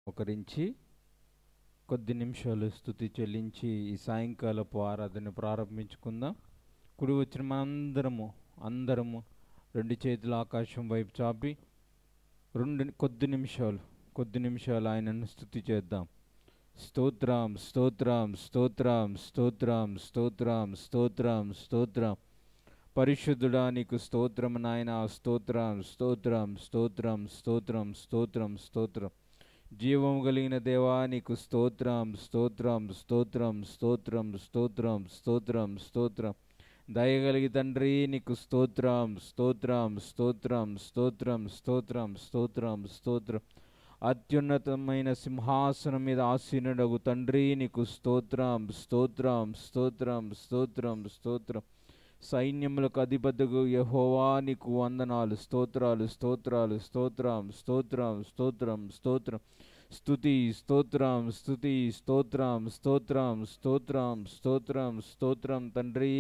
ఒకరించి కొద్ది నిమిషాలు స్తుతి చెల్లించి ఈ సాయంకాలపు ఆరాధన ప్రారంభించుకుందాం. కుడి వచ్చిన అందరము రెండు చేతుల ఆకాశం వైపు చాపి కొద్ది నిమిషాలు ఆయనను స్తుతి చేద్దాం. స్తోత్రం స్తోత్రం స్తోత్రం స్తోత్రం స్తోత్రం స్తోత్రం స్తోత్రం. పరిశుద్ధుడా నీకు స్తోత్రం నాయన. స్తోత్రం స్తోత్రం స్తోత్రం స్తోత్రం స్తోత్రం స్తోత్రం. జీవము కలిగిన దేవా నీకు స్తోత్రం స్తోత్రం స్తోత్రం స్తోత్రం స్తోత్రం స్తోత్రం స్తోత్రం. దయగలిగి తండ్రి నీకు స్తోత్రం స్తోత్రం స్తోత్రం స్తోత్రం స్తోత్రం స్తోత్రం స్తోత్రం. అత్యున్నతమైన సింహాసనం మీద ఆసీనుడగు తండ్రి నీకు స్తోత్రం స్తోత్రం స్తోత్రం స్తోత్రం స్తోత్రం. సైన్యములకు అధిపతిగు యెహోవా నీకు వందనాలు. స్తోత్రాలు స్తోత్రాలు స్తోత్రం స్తోత్రం స్తోత్రం స్తోత్రం. స్తుతి స్తోత్రం స్తుతి స్తోత్రం స్తోత్రం స్తోత్రం స్తోత్రం స్తోత్రం తండ్రి.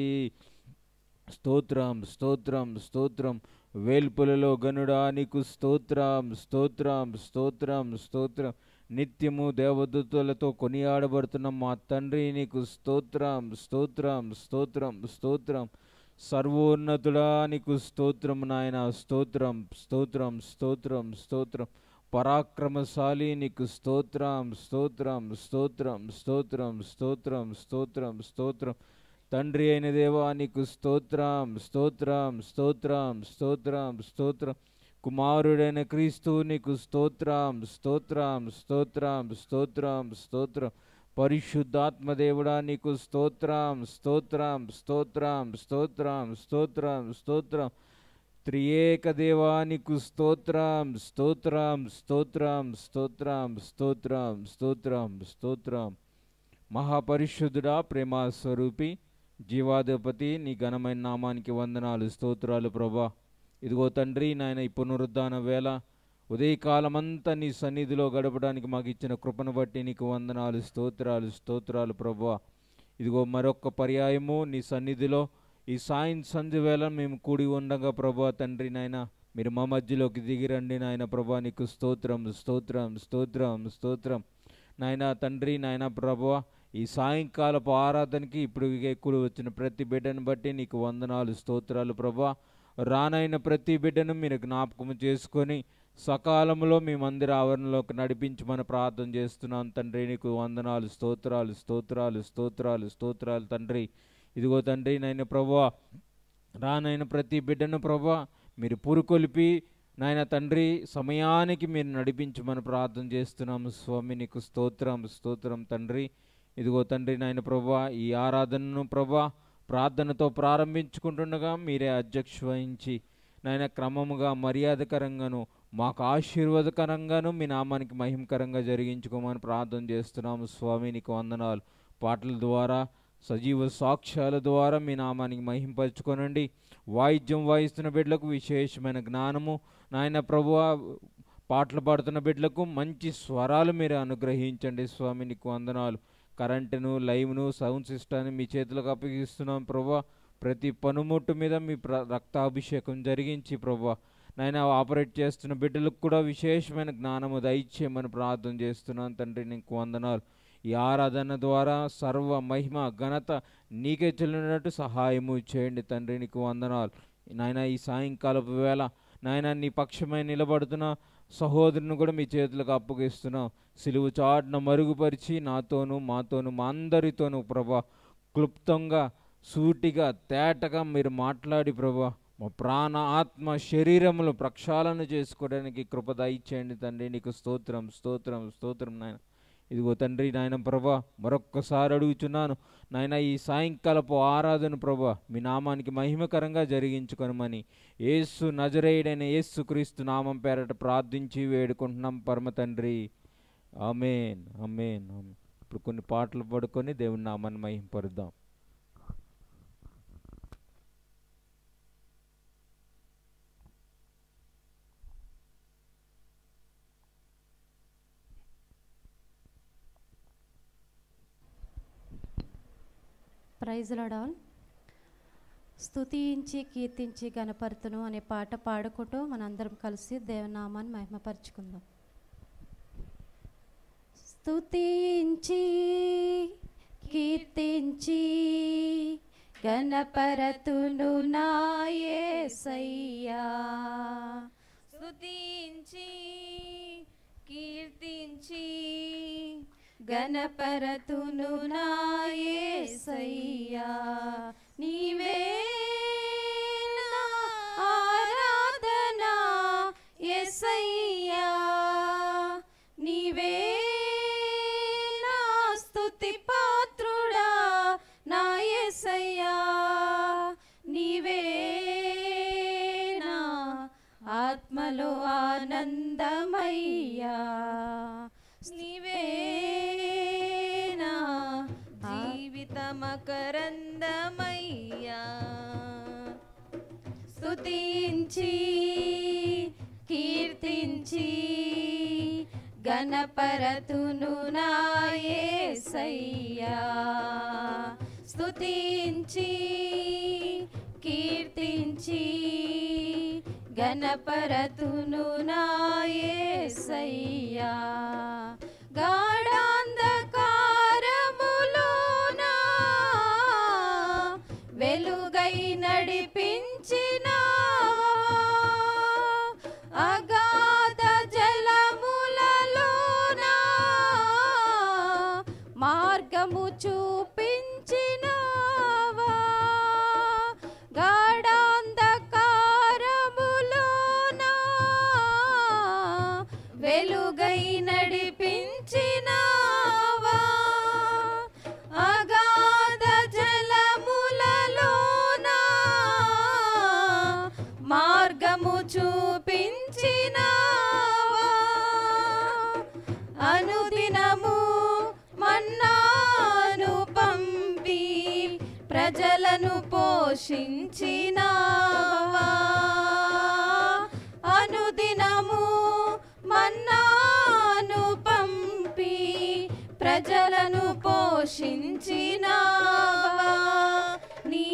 స్తోత్రం స్తోత్రం స్తోత్రం. వేల్పులలో గనుడా నీకు స్తోత్రం స్తోత్రం స్తోత్రం స్తోత్రం. నిత్యము దేవదూతలతో కొనియాడబడుతున్న మా తండ్రి నీకు స్తోత్రం స్తోత్రం స్తోత్రం స్తోత్రం. సర్వోన్నతుడా నీకు స్తోత్రం నాయన. స్తోత్రం స్తోత్రం స్తోత్రం స్తోత్రం. పరాక్రమశాలి నీకు స్తోత్రం స్తోత్రం స్తోత్రం స్తోత్రం స్తోత్రం స్తోత్రం స్తోత్రం. తండ్రి అయిన దేవా నీకు స్తోత్రం స్తోత్రం స్తోత్రం స్తోత్రం స్తోత్రం. కుమారుడైన క్రీస్తు నీకు స్తోత్రం స్తోత్రం స్తోత్రం స్తోత్రం స్తోత్రం. పరిశుద్ధాత్మదేవుడా నీకు స్తోత్రం స్తోత్రం స్తోత్రం స్తోత్రం స్తోత్రం స్తోత్రం. త్రియేక దేవా నీకు స్తోత్రం స్తోత్రం స్తోత్రం స్తోత్రం స్తోత్రం స్తోత్రం స్తోత్రం. మహాపరిశుద్ధుడా ప్రేమ స్వరూపి జీవాధిపతి నీ ఘనమైన నామానికి వందనాలు స్తోత్రాలు ప్రభా. ఇదిగో తండ్రి నాయన ఈ పునరుద్ధాన వేళ ఉదయకాలమంతా నీ సన్నిధిలో గడపడానికి మాకు ఇచ్చిన కృపను బట్టి నీకు వందనాలు స్తోత్రాలు స్తోత్రాలు ప్రభా. ఇదిగో మరొక్క పర్యాయము నీ సన్నిధిలో ఈ సంధ్య వేళ మేము కూడి ఉండగా ప్రభా తండ్రి నాయన మీరు మా మధ్యలోకి దిగిరండి నాయన ప్రభా. నీకు స్తోత్రం స్తోత్రం స్తోత్రం స్తోత్రం నాయన తండ్రి నాయన ప్రభా. ఈ సాయంకాలపు ఆరాధనకి ఇప్పుడు కూడి వచ్చిన ప్రతి బిడ్డను బట్టి నీకు వందనాలు స్తోత్రాలు ప్రభా. రానైన ప్రతి బిడ్డను మీరు జ్ఞాపకం చేసుకొని సకాలంలో మీ మందిర ఆవరణలోకి నడిపించమని ప్రార్థన చేస్తున్నాను తండ్రి. నీకు వందనాలు స్తోత్రాలు స్తోత్రాలు స్తోత్రాలు స్తోత్రాలు తండ్రి. ఇదిగో తండ్రి నాయన ప్రభా రానైన ప్రతి బిడ్డను ప్రభా మీరు పురుకొలిపి నాయన తండ్రి సమయానికి మీరు నడిపించమని ప్రార్థన చేస్తున్నాము స్వామి. నీకు స్తోత్రం స్తోత్రం తండ్రి. ఇదిగో తండ్రి నాయన ప్రభా ఈ ఆరాధనను ప్రభా ప్రార్థనతో ప్రారంభించుకుంటుండగా మీరే అధ్యక్ష వహించి నాయన క్రమముగా మర్యాదకరంగాను మాకు ఆశీర్వాదకరంగాను మీ నామానికి మహిమకరంగా జరిగించుకోమని ప్రార్థన చేస్తున్నాము స్వామి. నీకు వందనాలు. పాటల ద్వారా సజీవ సాక్ష్యాల ద్వారా మీ నామానికి మహింపరచుకోనండి. వాయిద్యం వాయిస్తున్న బిడ్డలకు విశేషమైన జ్ఞానము నాయన ప్రభువా. పాటలు పాడుతున్న బిడ్డలకు మంచి స్వరాలు మీరు అనుగ్రహించండి స్వామి. నీకు వందనాలు. కరెంటును లైవ్ను సౌండ్ సిస్టాన్ని మీ చేతులకు అప్పగిస్తున్నాం ప్రభా. ప్రతి పనుముట్టు మీద మీ రక్తాభిషేకం జరిగించి ప్రభా నాయన ఆపరేట్ చేస్తున్న బిడ్డలకు కూడా విశేషమైన జ్ఞానము దయచేయమని ప్రార్థన చేస్తున్నాను తండ్రి. నీకు వందనాలు. ఈ ఆరాధన ద్వారా సర్వ మహిమ ఘనత నీకే చెల్లినట్టు సహాయము చేయండి తండ్రి. నీకు వందనాలు నాయన. ఈ సాయంకాలపు వేళ నాయన నీ పక్షమై నిలబడుతున్న సహోదరుని కూడా మీ చేతులకు అప్పగిస్తున్నాం. సిలువు చాటున మరుగుపరిచి నాతోనూ మాతోనూ మా అందరితోనూ ప్రభా క్లుప్తంగా సూటిగా తేటగా మీరు మాట్లాడి ప్రభా మా ప్రాణ ఆత్మ శరీరములు ప్రక్షాళన చేసుకోవడానికి కృప దయచేయండి తండ్రి. నీకు స్తోత్రం స్తోత్రం స్తోత్రం నాయన. ఇదిగో తండ్రి నాయన ప్రభా మరొక్కసారి అడుగుచున్నాను నాయన ఈ సాయంకాలపు ఆరాధన ప్రభా మీ నామానికి మహిమకరంగా జరిగించుకొనమని యేసు నజరేయుడైన యేసు క్రీస్తు నామం పేరట ప్రార్థించి వేడుకుంటున్నాం పరమ తండ్రి. ఆమేన్ ఆమేన్ ఆమేన్. ఇప్పుడు కొన్ని పాటలు పడుకొని దేవుని నామాన్ని మహింపరుద్దాం. Praise lord all. స్తుతించి కీర్తించి గణపరుతును అనే పాట పాడుకుంటూ మనందరం కలిసి దేవుని నామాన్ని మహిమపరచుకుందాం. స్తుతించి కీర్తించి గణపరతును నా యేసయ్యా. స్తుతించి కీర్తించి గణపరతును నా యేసయ్యా. నీవే నా ఆరాధనా యేసయ్యా, నీవే నా స్తుతి పాత్రుడా నా యేసయ్యా, నీవే నా ఆత్మలో ఆనందమయ్యా, నీవే నా జీవితమకరందమయ్యా. స్తుతించి కీర్తించి గణపరతును నా యేసయ్యా. స్తుతించి కీర్తించి గణపరతును నా యేసయ్యా. గాఢాంధకారములోన వెలుగై నడిపించినావా, అగాధ జలములలోన మార్గము చూపించినావా, గాఢాంధకారములోన వెలుగై నడిపించినావా, అగాధ జలములలోన మార్గము చూపించినావా, అనుదినము మన్నాను పంపి ప్రజలను పోషించినావా, అనుదినము మన్నాను పంపి ప్రజలను పోషించినావా, నీ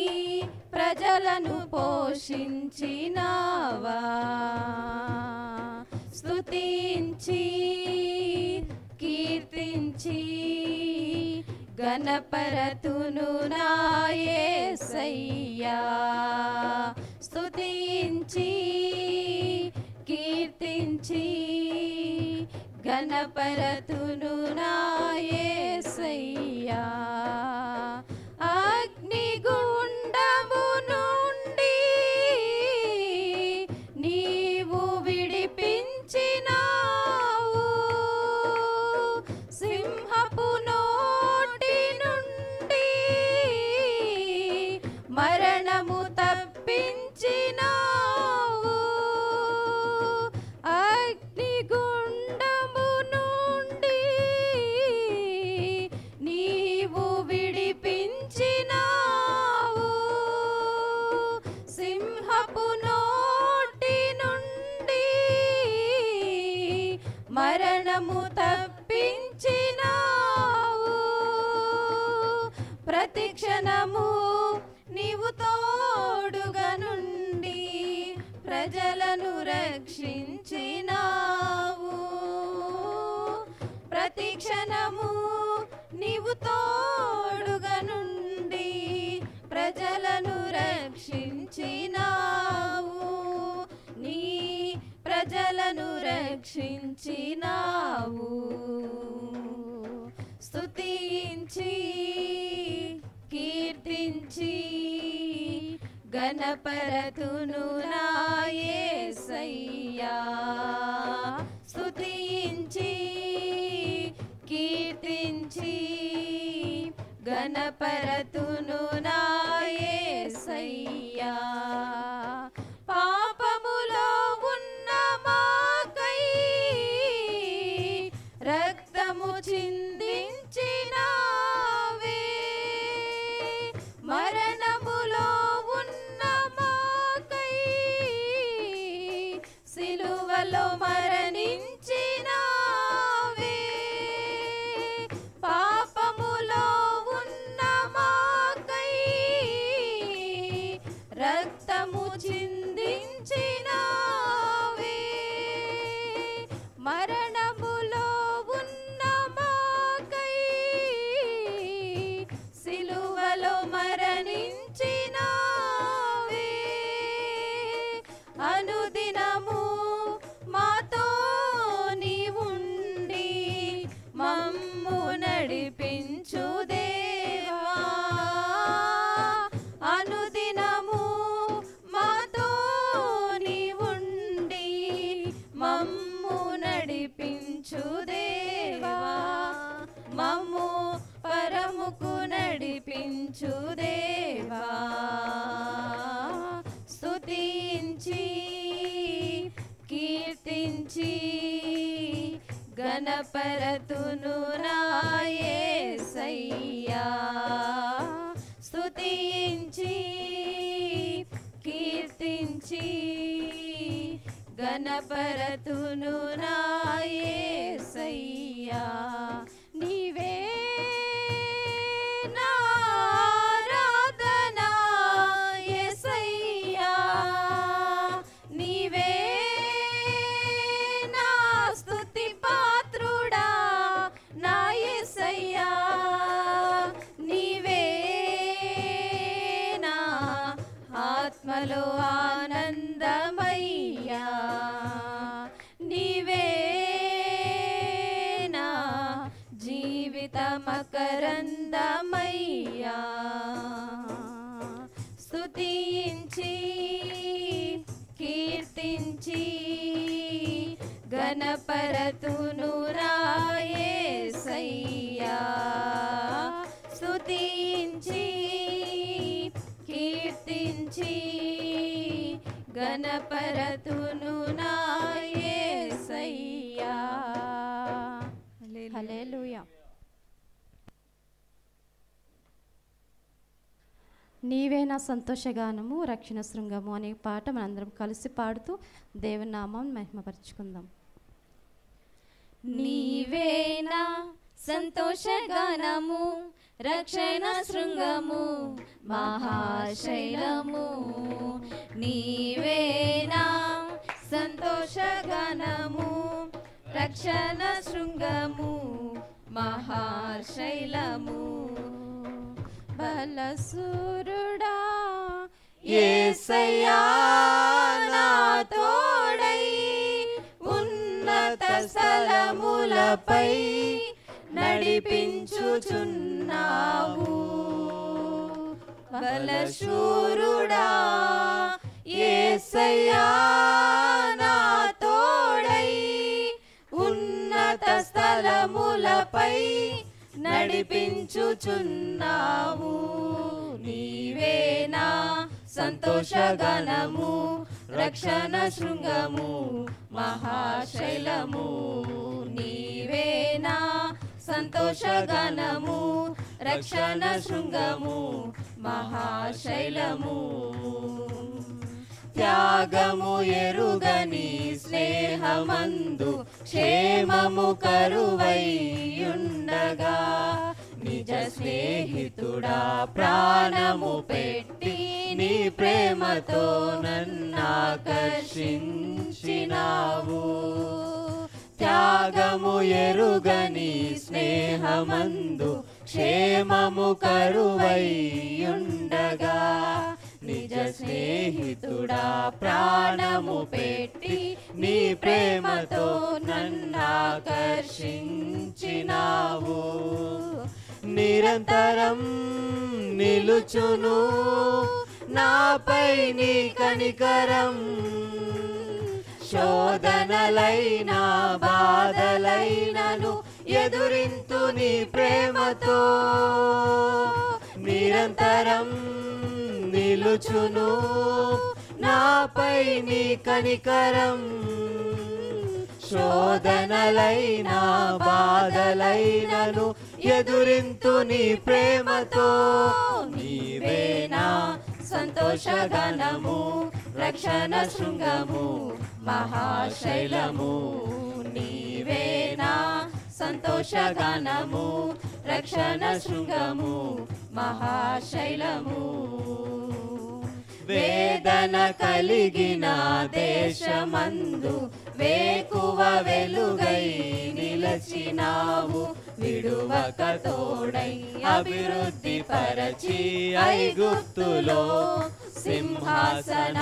ప్రజలను పోషించినావా. స్తుతించి కీర్తించి గణపరతును నా యేసయ్యా. స్తుతించి కీర్తించి గణపరతును నా యేసయ్యా. అగ్నిగుండము నుండి నీవు విడిపించినావు, సింహపు నోటి నుండి మరణము తప్పించినావు, అగ్నిగుండము నుండి నీవు విడిపించినావు, సింహపు నోటి నుండి మరణము తప్పించినావు, ప్రతి క్షణము నీవు తోడుగా నుండి ప్రజలను రక్షించినావు, ప్రతి క్షణము నీవు తోడుగా నుండి ప్రజలను రక్షించినావు, నీ ప్రజలను రక్షించినావు. స్తుతించి కీర్తించి గణపరతును నా యేసయ్యా. స్తుతించి కీర్తించి గణపరతును నా యేసయ్యా. పాపములో ఉన్న మాకై రక్తము చిందించినావే, మరణములో ఉన్న మాకై సిలువలో మరణించినావే, పాపములో ఉన్న మాకై రక్తము చిందించినావే, మరణములో ఉన్న మా అనుదినము మాతో నీవుండి మమ్ము నడిపించు దేవా. అనుదినము మాతో నీవుండి మమ్ము నడిపించు దేవా. మమ్ము పరముకు నడిపించు దేవా. స్తుతించి కీర్తించి గణపరతును నా యేసయ్యా. స్తుతించి కీర్తించి గణపరతును నా యేసయ్యా. నీవే నా ఆరాధన యేసయ్యా. నీవే నా స్తుతి పాత్రుడా నా యేసయ్యా. నీవే నా ఆత్మలో ఆనందమయ్యా. నీవే నా జీవిత మకరందమయ్యా. స్తుతించి కీర్తించి గణపరతును నా యేసయ్యా. స్తుతించి కీర్తించి గణపరతును నా యేసయ్యా. హల్లెలూయా. నీవే నా సంతోషగానము రక్షణ శృంగము అనే పాట మనందరం కలిసి పాడుతూ దేవుని నామం మహిమపరుచుకుందాం. నీవే నా సంతోషగానము రక్షణ శృంగము మహాశైలము. నీవే నా సంతోషగానము రక్షణ శృంగము మహాశైలము. బలసూరుడా యేసయ్యా నా తోడై ఉన్నత స్థలములపై నడిపించుచున్నావు. బలశూరుడా యేసయ్యా నా తోడై ఉన్నత స్థలములపై నడిపించుచున్నావు. నీవే నా సంతోషగానము రక్షణ శృంగము మహాశైలము. నీవే నా సంతోషగానము రక్షణ శృంగము మహాశైలము. త్యాగము ఎరుగని స్నేహమందు క్షేమము కరువైయుండగా నిజ స్నేహితుడా ప్రాణము పెట్టి నీ ప్రేమతో నన్నాకర్షించినావు. త్యాగము ఎరుగని స్నేహమందు క్షేమము కరువైయుండగా నిజ స్నేహితుడా ప్రాణము పెట్టి నీ ప్రేమతో నన్నాకర్షించినావు. నిరంతరం నిలుచును నాపై నీ కనికరం. శోధనలైనా బాధలైనను ఎదురింతు నీ ప్రేమతో. నిరంతరం నిలుచును నాపై నీ కనికరం. శోధనలైనా బాధలైనను ఎదురింతు నీ ప్రేమతో. నీవే నా సంతోషగానము రక్షణ శృంగము మహాశైలము. నీవే నా సంతోషగానము రక్షణ శృంగము మహాశైలము. వేదన కలిగిన దేశమందు వేకువ వెలుగై నిలచినావు. విడువక తోడై అభివృద్ధి పరచి ఐగుప్తులో సింహాసనమిచ్చినావు.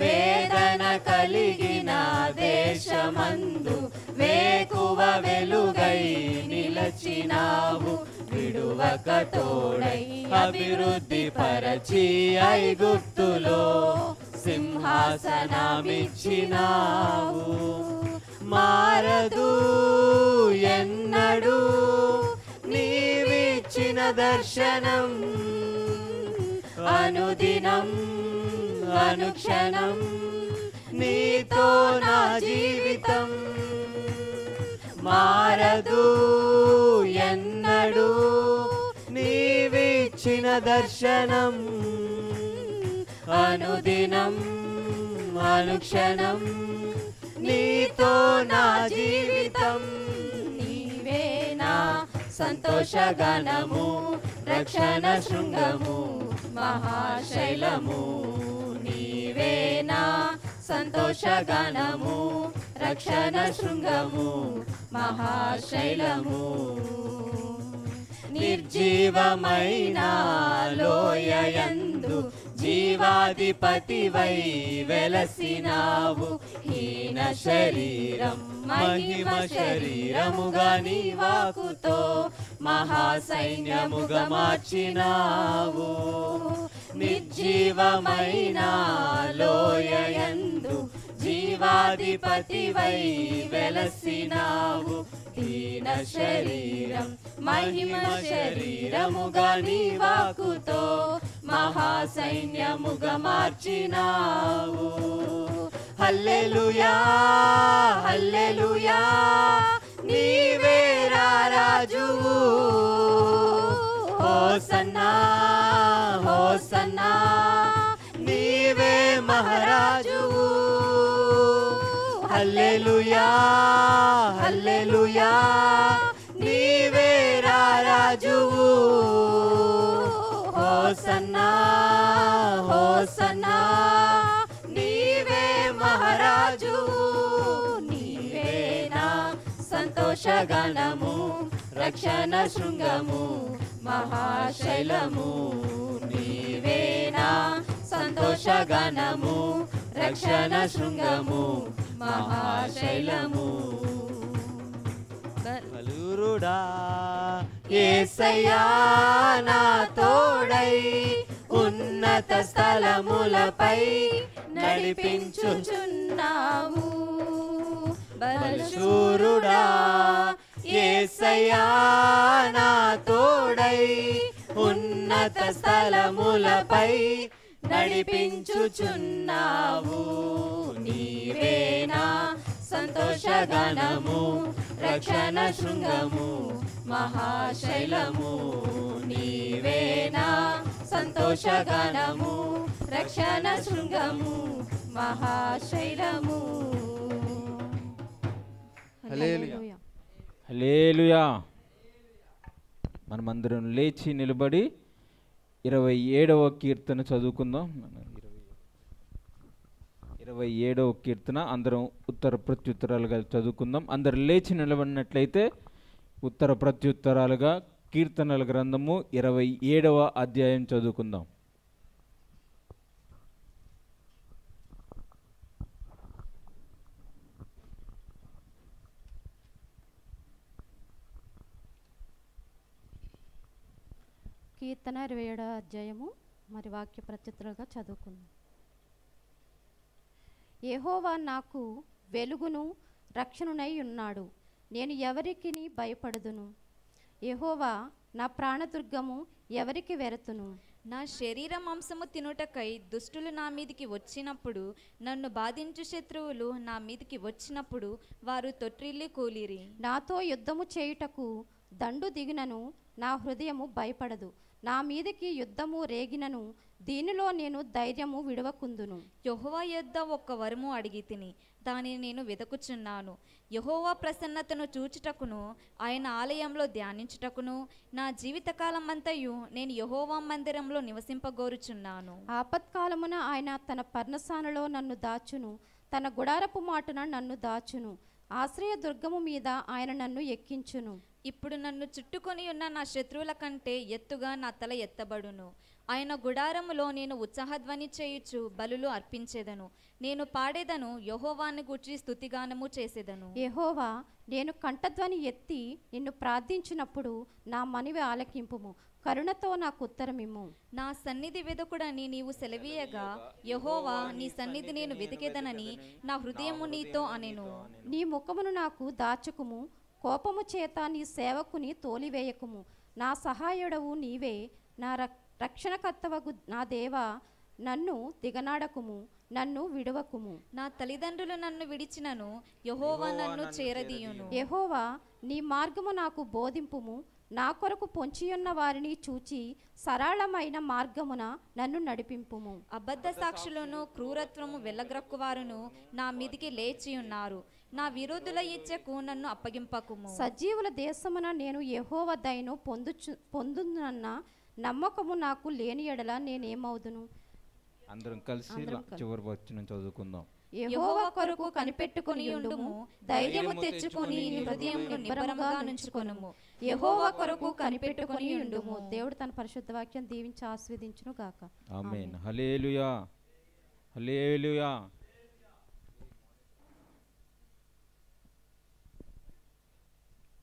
వేదన కలిగిన దేశమందు వేకువ వెలుగై నిలచినావు. విడువక తోడై అభివృద్ధి పరచి ఐగుప్తులో సింహాసనమిచ్చినావు. మారదు ఎన్నడూ నీవిచ్చిన దర్శనం, అనుదినం అనుక్షణం నీతో నా జీవితం. మారదు ఎన్నడూ నీవిచ్చిన దర్శనం, అనుదినం అనుక్షణం నీతో నా జీవితం. నీవే నా సంతోషగానము, రక్షణ శృంగము, మహాశైలము. నీవే నా సంతోషగానము, రక్షణ శృంగము, మహాశైలము. నిర్జీవమైన లోయయందు జీవాధిపతివై వెలసినావు. హీన శరీరం మహిమ శరీరముగా నీ వాకుతో మహాసైన్యముగా మార్చినావు. నిర్జీవమైన లోయయందు జీవాధిపతివై వెలసినావు. హీన శరీరం మహిమ శరీరముగా నీ వాకుతో మహాసైన్యముగా మార్చినావు. హల్లెలూయా హల్లెలూయా నీవే రాజువు. హోసన్నా హోసన్నా నీవే మహారాజువు. హల్లెలూయా హల్లెలూయా నీవే రాజువు. హోసన్నా హోసన్నా నీవే మహారాజువు. నీవే నా సంతోషగానము, రక్షణ శృంగము, మహాశైలము. నీవే నా సంతోషగానము, రక్షణ శృంగము, మహాశైలము. బలురుడా యేసయ్యా నా తోడై ఉన్నత స్థలములపై నడిపించుచున్నావు. బలుశూరుడా యేసయ్యా నా తోడై ఉన్నత స్థలములపై నడిపించుచున్నావు. నీవే నా సంతోషగానము, రక్షణ శృంగము, మహాశైలము. నీవే నా సంతోషగానము, రక్షణ శృంగము, మహాశైలము. హల్లెలూయా. హల్లెలూయా. మనమందరం లేచి నిలబడి 27వ కీర్తన చదువుకుందాం. 27వ కీర్తన అందరం ఉత్తర ప్రత్యుత్తరాలుగా చదువుకుందాం. అందరు లేచి నిలబడినట్లయితే ఉత్తర ప్రత్యుత్తరాలుగా కీర్తనల గ్రంథము 27వ అధ్యాయం చదువుకుందాం. కీర్తన 27వ అధ్యాయము మరి వాక్య ప్రత్యుత్తరాలుగా చదువుకుందాం. యెహోవా నాకు వెలుగును రక్షణునై ఉన్నాడు, నేను ఎవరికిని భయపడదును. యెహోవా నా ప్రాణదుర్గము, ఎవరికి వెరతును. నా శరీర మాంసము తినుటకై దుష్టులు నా మీదికి వచ్చినప్పుడు, నన్ను బాధించు శత్రువులు నా మీదికి వచ్చినప్పుడు వారు తొట్రిల్లి కూలిరి. నాతో యుద్ధము చేయుటకు దండు దిగినను నా హృదయము భయపడదు. నా మీదికి యుద్ధము రేగినను దీనిలో నేను ధైర్యము విడవకుందును. యెహోవా యొద్ద ఒక్క వరము అడిగి తిని దానిని నేను వెదకుచున్నాను. యెహోవా ప్రసన్నతను చూచుటకును ఆయన ఆలయంలో ధ్యానించుటకును నా జీవితకాలం అంతయు నేను యెహోవా మందిరంలో నివసింపగోరుచున్నాను. ఆపత్కాలమున ఆయన తన పర్ణశాలలో నన్ను దాచును, తన గుడారపు మాటున నన్ను దాచును. ఆశ్రయ దుర్గము మీద ఆయన నన్ను ఎక్కించును. ఇప్పుడు నన్ను చుట్టుకొని ఉన్న నా శత్రువుల కంటే ఎత్తుగా నా తల ఎత్తబడును. ఆయన గుడారములో నేను ఉత్సాహధ్వని చేయుచు బలులు అర్పించేదను. నేను పాడేదను, యెహోవాను గూర్చి స్తుతిగానము చేసేదను. యెహోవా, నేను కంఠధ్వని ఎత్తి నిన్ను ప్రార్థించినప్పుడు నా మనవి ఆలకింపుము, కరుణతో నాకు ఉత్తరమిమ్ము. నా సన్నిధి వెదకుడని నీవు సెలవీయగా, యెహోవా నీ సన్నిధి నేను వెతికేదనని నా హృదయము నీతో అనెను. నీ ముఖమును నాకు దాచుకుము, కోపము చేత నీ సేవకుని తోలివేయకుము. నా సహాయుడవు నీవే, నా రక్షణకర్తవగు నా దేవా, నన్ను దిగనాడకుము, నన్ను విడువకుము. నా తల్లిదండ్రులు నన్ను విడిచినను, యెహోవా నన్ను చేరదీయును. యెహోవా, నీ మార్గము నాకు బోధింపుము, నా కొరకు పొంచియున్న వారిని చూచి సరళమైన మార్గమున నన్ను నడిపింపుము. అబద్ధ సాక్షులను క్రూరత్వము వెళ్ళగ్రక్కువారును నా మీదికి లేచి ఉన్నారు. నా విరోధుల ఇచ్చకు నన్ను అప్పగింపకుము. సజీవుల దేశమున నేను యెహోవా దయను పొందునన్న నమ్మకము నాకు లేని ఎడల నేనేమవుదును? అందరం కలిసి చివరి వచనం చదువుకుందాం. యెహోవా కొరకు కనిపెట్టుకొని ఉండుము, ధైర్యము తెచ్చుకొని నీ హృదయమును నిబ్బరముగా నుంచుకొనుము. యెహోవా కొరకు కనిపెట్టుకొని ఉండుము. దేవుడు తన పరిశుద్ధ వాక్యం దీవించి ఆస్వాదించును గాక. ఆమేన్. హల్లెలూయా, హల్లెలూయా.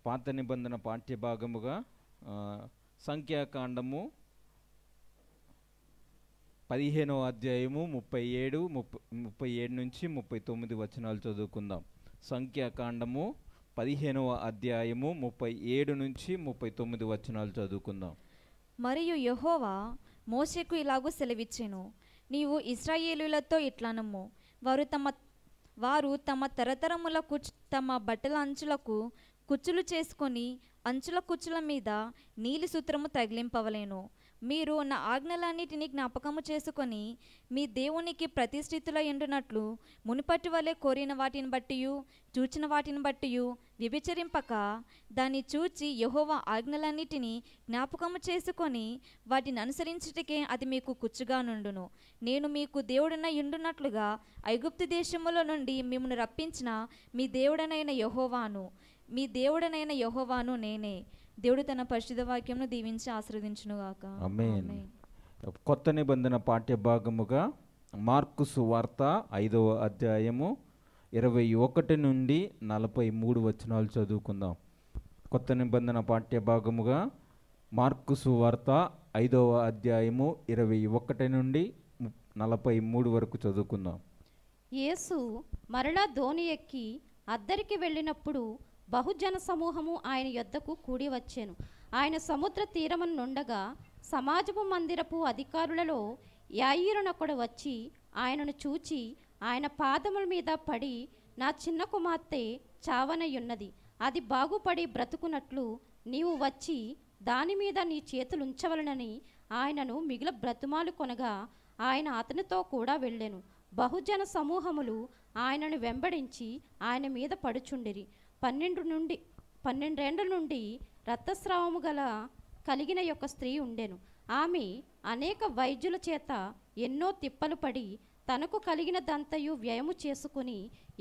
పాత నిబంధన పాఠ్యభాగముగా సంఖ్యాకాండము 15వ అధ్యాయము 37 నుంచి 39 వచనాలు చదువుకుందాం. సంఖ్యాకాండము 15వ అధ్యాయము 37 నుంచి 39 వచనాలు చదువుకుందాం. మరియు యెహోవా మోషేకు ఇలాగూ సెలవిచ్చెను, నీవు ఇశ్రాయేలులతో ఇట్లనమ్ము, వారు తమ తరతరములకు తమ బట్టల అంచులకు కుచ్చులు చేసుకొని అంచుల కుచ్చుల మీద నీలి సూత్రము తగిలింపవలేను. మీరు నా ఆజ్ఞలన్నిటినీ జ్ఞాపకము చేసుకొని మీ దేవునికి ప్రతిష్ఠితుల ఎండునట్లు మునుపటి వలె కోరిన వాటిని బట్టియు చూచిన వాటిని బట్టియు వ్యభిచరింపక, దాన్ని చూచి యెహోవా ఆజ్ఞలన్నిటినీ జ్ఞాపకము చేసుకొని వాటిని అనుసరించుటకే అది మీకు కుచ్చుగా నుండును. నేను మీకు దేవుడనై ఉండునట్లుగా ఐగుప్తు దేశములో నుండి మిమ్మల్ని రప్పించిన మీ దేవుడనైన యెహోవాను నేనే. దేవుడు తన పరిశుద్ధ వాక్యమును దీవించి ఆశీర్వదించునుగాక. ఆమేన్. కొత్త నిబంధన పాఠ్యభాగముగా మార్కు సువార్త 5వ అధ్యాయము 21 నుండి 43 వచనాలు చదువుకుందాం. కొత్త నిబంధన పాఠ్యభాగముగా మార్కు సువార్త 5వ అధ్యాయము 21 నుండి 43 వరకు చదువుకుందాం. యేసు మరలా దోణి ఎక్కి అద్దరికి వెళ్ళినప్పుడు బహుజన సమూహము ఆయన యొద్దకు కూడి వచ్చెను. ఆయన సముద్ర తీరమున నుండగా సమాజపు మందిరపు అధికారులలో యాయీరునొకడు వచ్చి ఆయనను చూచి ఆయన పాదముల మీద పడి, నా చిన్న కుమార్తె చావనయున్నది, అది బాగుపడి బ్రతుకున్నట్లు నీవు వచ్చి దాని మీద నీ చేతులుంచవలనని ఆయనను మిగిల బ్రతుమాలు కొనగా ఆయన అతనితో కూడా వెళ్ళెను. బహుజన సమూహములు ఆయనను వెంబడించి ఆయన మీద పడుచుండిరి. 12 నుండి రక్తస్రావము కలిగిన యొక్క స్త్రీ ఉండెను. ఆమె అనేక వైద్యుల చేత ఎన్నో తిప్పలు పడి తనకు కలిగినదంతయు వ్యయము చేసుకుని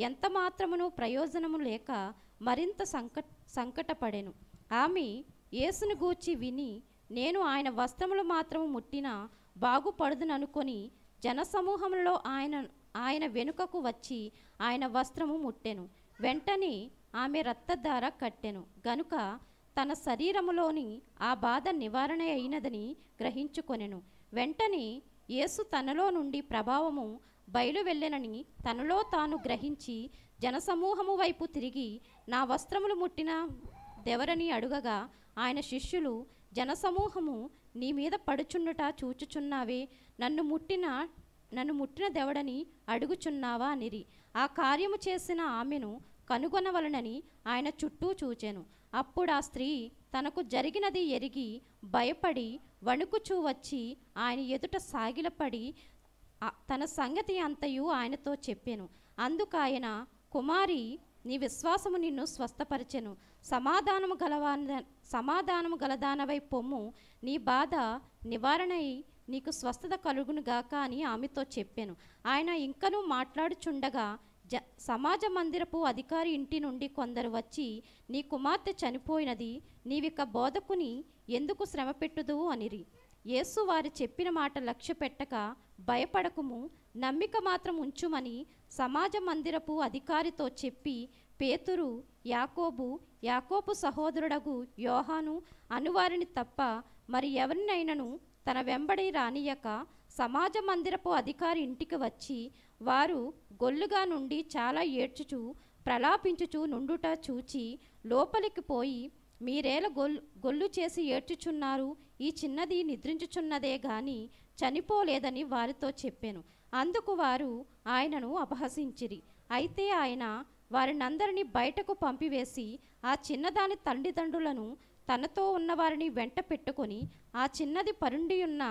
ఎంత మాత్రమును ప్రయోజనము లేక మరింత సంకటపడెను. ఆమె యేసును గూర్చి విని, నేను ఆయన వస్త్రములు మాత్రము ముట్టినా బాగుపడుదుననుకొని జనసమూహంలో ఆయన వెనుకకు వచ్చి ఆయన వస్త్రము ముట్టెను. వెంటనే ఆమె రక్తధార కట్టెను గనుక తన శరీరములోని ఆ బాధ నివారణ అయినదని గ్రహించుకొనెను. వెంటనే యేసు తనలో నుండి ప్రభావము బయలు వెళ్ళెనని తనలో తాను గ్రహించి జనసమూహము వైపు తిరిగి, నా వస్త్రములు ముట్టిన దెవరని అడుగగా, ఆయన శిష్యులు, జనసమూహము నీ మీద పడుచున్నుట చూచుచున్నావే, నన్ను ముట్టిన దెవడని అడుగుచున్నావా అనిరి. ఆ కార్యము చేసిన ఆమెను కనుగొనవలనని ఆయన చుట్టూ చూచెను. అప్పుడు ఆ స్త్రీ తనకు జరిగినది ఎరిగి భయపడి వణుకుచూ వచ్చి ఆయన ఎదుట సాగిలపడి తన సంగతి అంతయు ఆయనతో చెప్పెను. అందుకాయన, కుమారి, నీ విశ్వాసము నిన్ను స్వస్థపరిచెను, సమాధానము గలదానవై పొమ్ము, నీ బాధ నివారణై నీకు స్వస్థత కలుగునుగాక అని ఆమెతో చెప్పాను. ఆయన ఇంకనూ మాట్లాడుచుండగా సమాజ మందిరపు అధికారి ఇంటి నుండి కొందరు వచ్చి, నీ కుమార్తె చనిపోయినది, నీవిక బోధకుని ఎందుకు శ్రమ పెట్టుదువు అనిరి. యేసు వారు చెప్పిన మాట లక్ష్య పెట్టక భయపడకుము, నమ్మిక మాత్రం ఉంచుమని సమాజ మందిరపు అధికారితో చెప్పి పేతురు, యాకోబు సహోదరుడగు యోహాను అనువారిని తప్ప మరి ఎవరినైనను తన వెంబడి రానియక సమాజ మందిరపు అధికారి ఇంటికి వచ్చి వారు గొల్లుగా నుండి చాలా ఏడ్చుచు ప్రలాపించుచు నుండుట చూచి లోపలికి పోయి, మీరేల గొల్లు చేసి ఏడ్చుచున్నారు, ఈ చిన్నది నిద్రించుచున్నదే గాని చనిపోలేదని వారితో చెప్పెను. అందుకు వారు ఆయనను అపహసించిరి. అయితే ఆయన వారినందరినీ బయటకు పంపివేసి ఆ చిన్నదాని తల్లిదండ్రులను తనతో ఉన్నవారిని వెంట పెట్టుకొని ఆ చిన్నది పరుండియున్న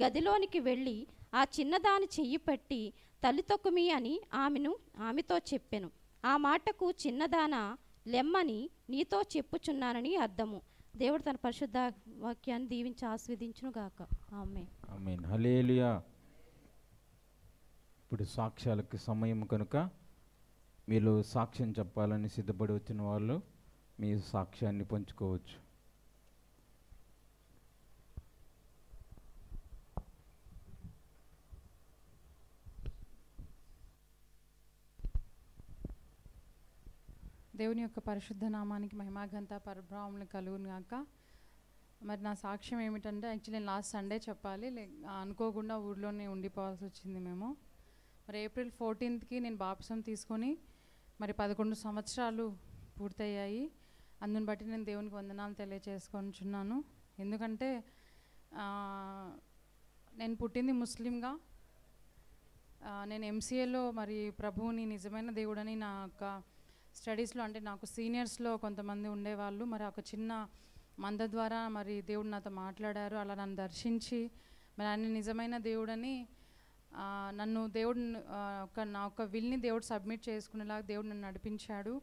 గదిలోనికి వెళ్ళి ఆ చిన్నదాని చెయ్యి పెట్టి తల్లితొక్కుమి అని ఆమెతో చెప్పెను. ఆ మాటకు చిన్నదాన లెమ్మని నీతో చెప్పుచున్నానని అర్థము. దేవుడు తన పరిశుద్ధ వాక్యాన్ని దీవించి ఆస్వాదించును గాక. ఆమేన్. ఆమేన్. హల్లెలూయా. ఇప్పుడు సాక్ష్యాలకు సమయం కనుక మీలో సాక్ష్యం చెప్పాలని సిద్ధపడి వచ్చిన వాళ్ళు మీ సాక్ష్యాన్ని పంచుకోవచ్చు. దేవుని యొక్క పరిశుద్ధ నామానికి మహిమాఘంత పరబ్రహ్మములు కలుగును గాక. మరి నా సాక్ష్యం ఏమిటంటే, యాక్చువల్లీ నేను లాస్ట్ సండే చెప్పాలి, అనుకోకుండా ఊర్లోనే ఉండిపోవాల్సి వచ్చింది. మేము మరి ఏప్రిల్ 14కి నేను బాప్టిజం తీసుకొని మరి 11 సంవత్సరాలు పూర్తయ్యాయి. అందుని బట్టి నేను దేవునికి వందనాలు తెలియజేసుకొనిచున్నాను. ఎందుకంటే నేను పుట్టింది ముస్లింగా. నేను ఎంసీఏలో మరి ప్రభువుని నిజమైన దేవుడని నా యొక్క స్టడీస్లో, అంటే నాకు సీనియర్స్లో కొంతమంది ఉండేవాళ్ళు. మరి ఒక చిన్న మంద ద్వారా మరి దేవుడు నాతో మాట్లాడారు. అలా నన్ను దర్శించి మరి ఆయన నిజమైన దేవుడని నన్ను దేవుడు నా యొక్క విల్ని దేవుడు సబ్మిట్ చేసుకునేలాగా దేవుడు నన్ను నడిపించాడు.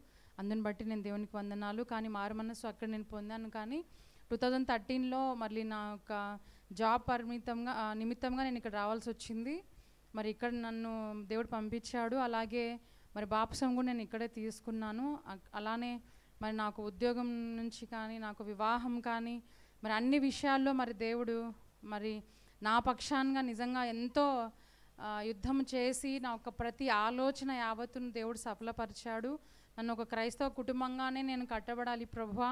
అందుని బట్టి నేను దేవునికి వందనాలు. కానీ మారు మనసు అక్కడ నేను పొందాను. కానీ 2013లో మళ్ళీ నా యొక్క జాబ్ నిమిత్తంగా నేను ఇక్కడ రావాల్సి వచ్చింది. మరి ఇక్కడ నన్ను దేవుడు పంపించాడు. అలాగే మరి బాప్టిజం కూడా నేను ఇక్కడే తీసుకున్నాను. అలానే మరి నాకు ఉద్యోగం నుంచి కానీ, నాకు వివాహం కానీ, మరి అన్ని విషయాల్లో మరి దేవుడు మరి నా పక్షాన్గా నిజంగా ఎంతో యుద్ధం చేసి నా యొక్క ప్రతి ఆలోచన యావత్తును దేవుడు సఫలపరిచాడు. నన్ను ఒక క్రైస్తవ కుటుంబంగానే నేను కట్టబడాలి ప్రభువా,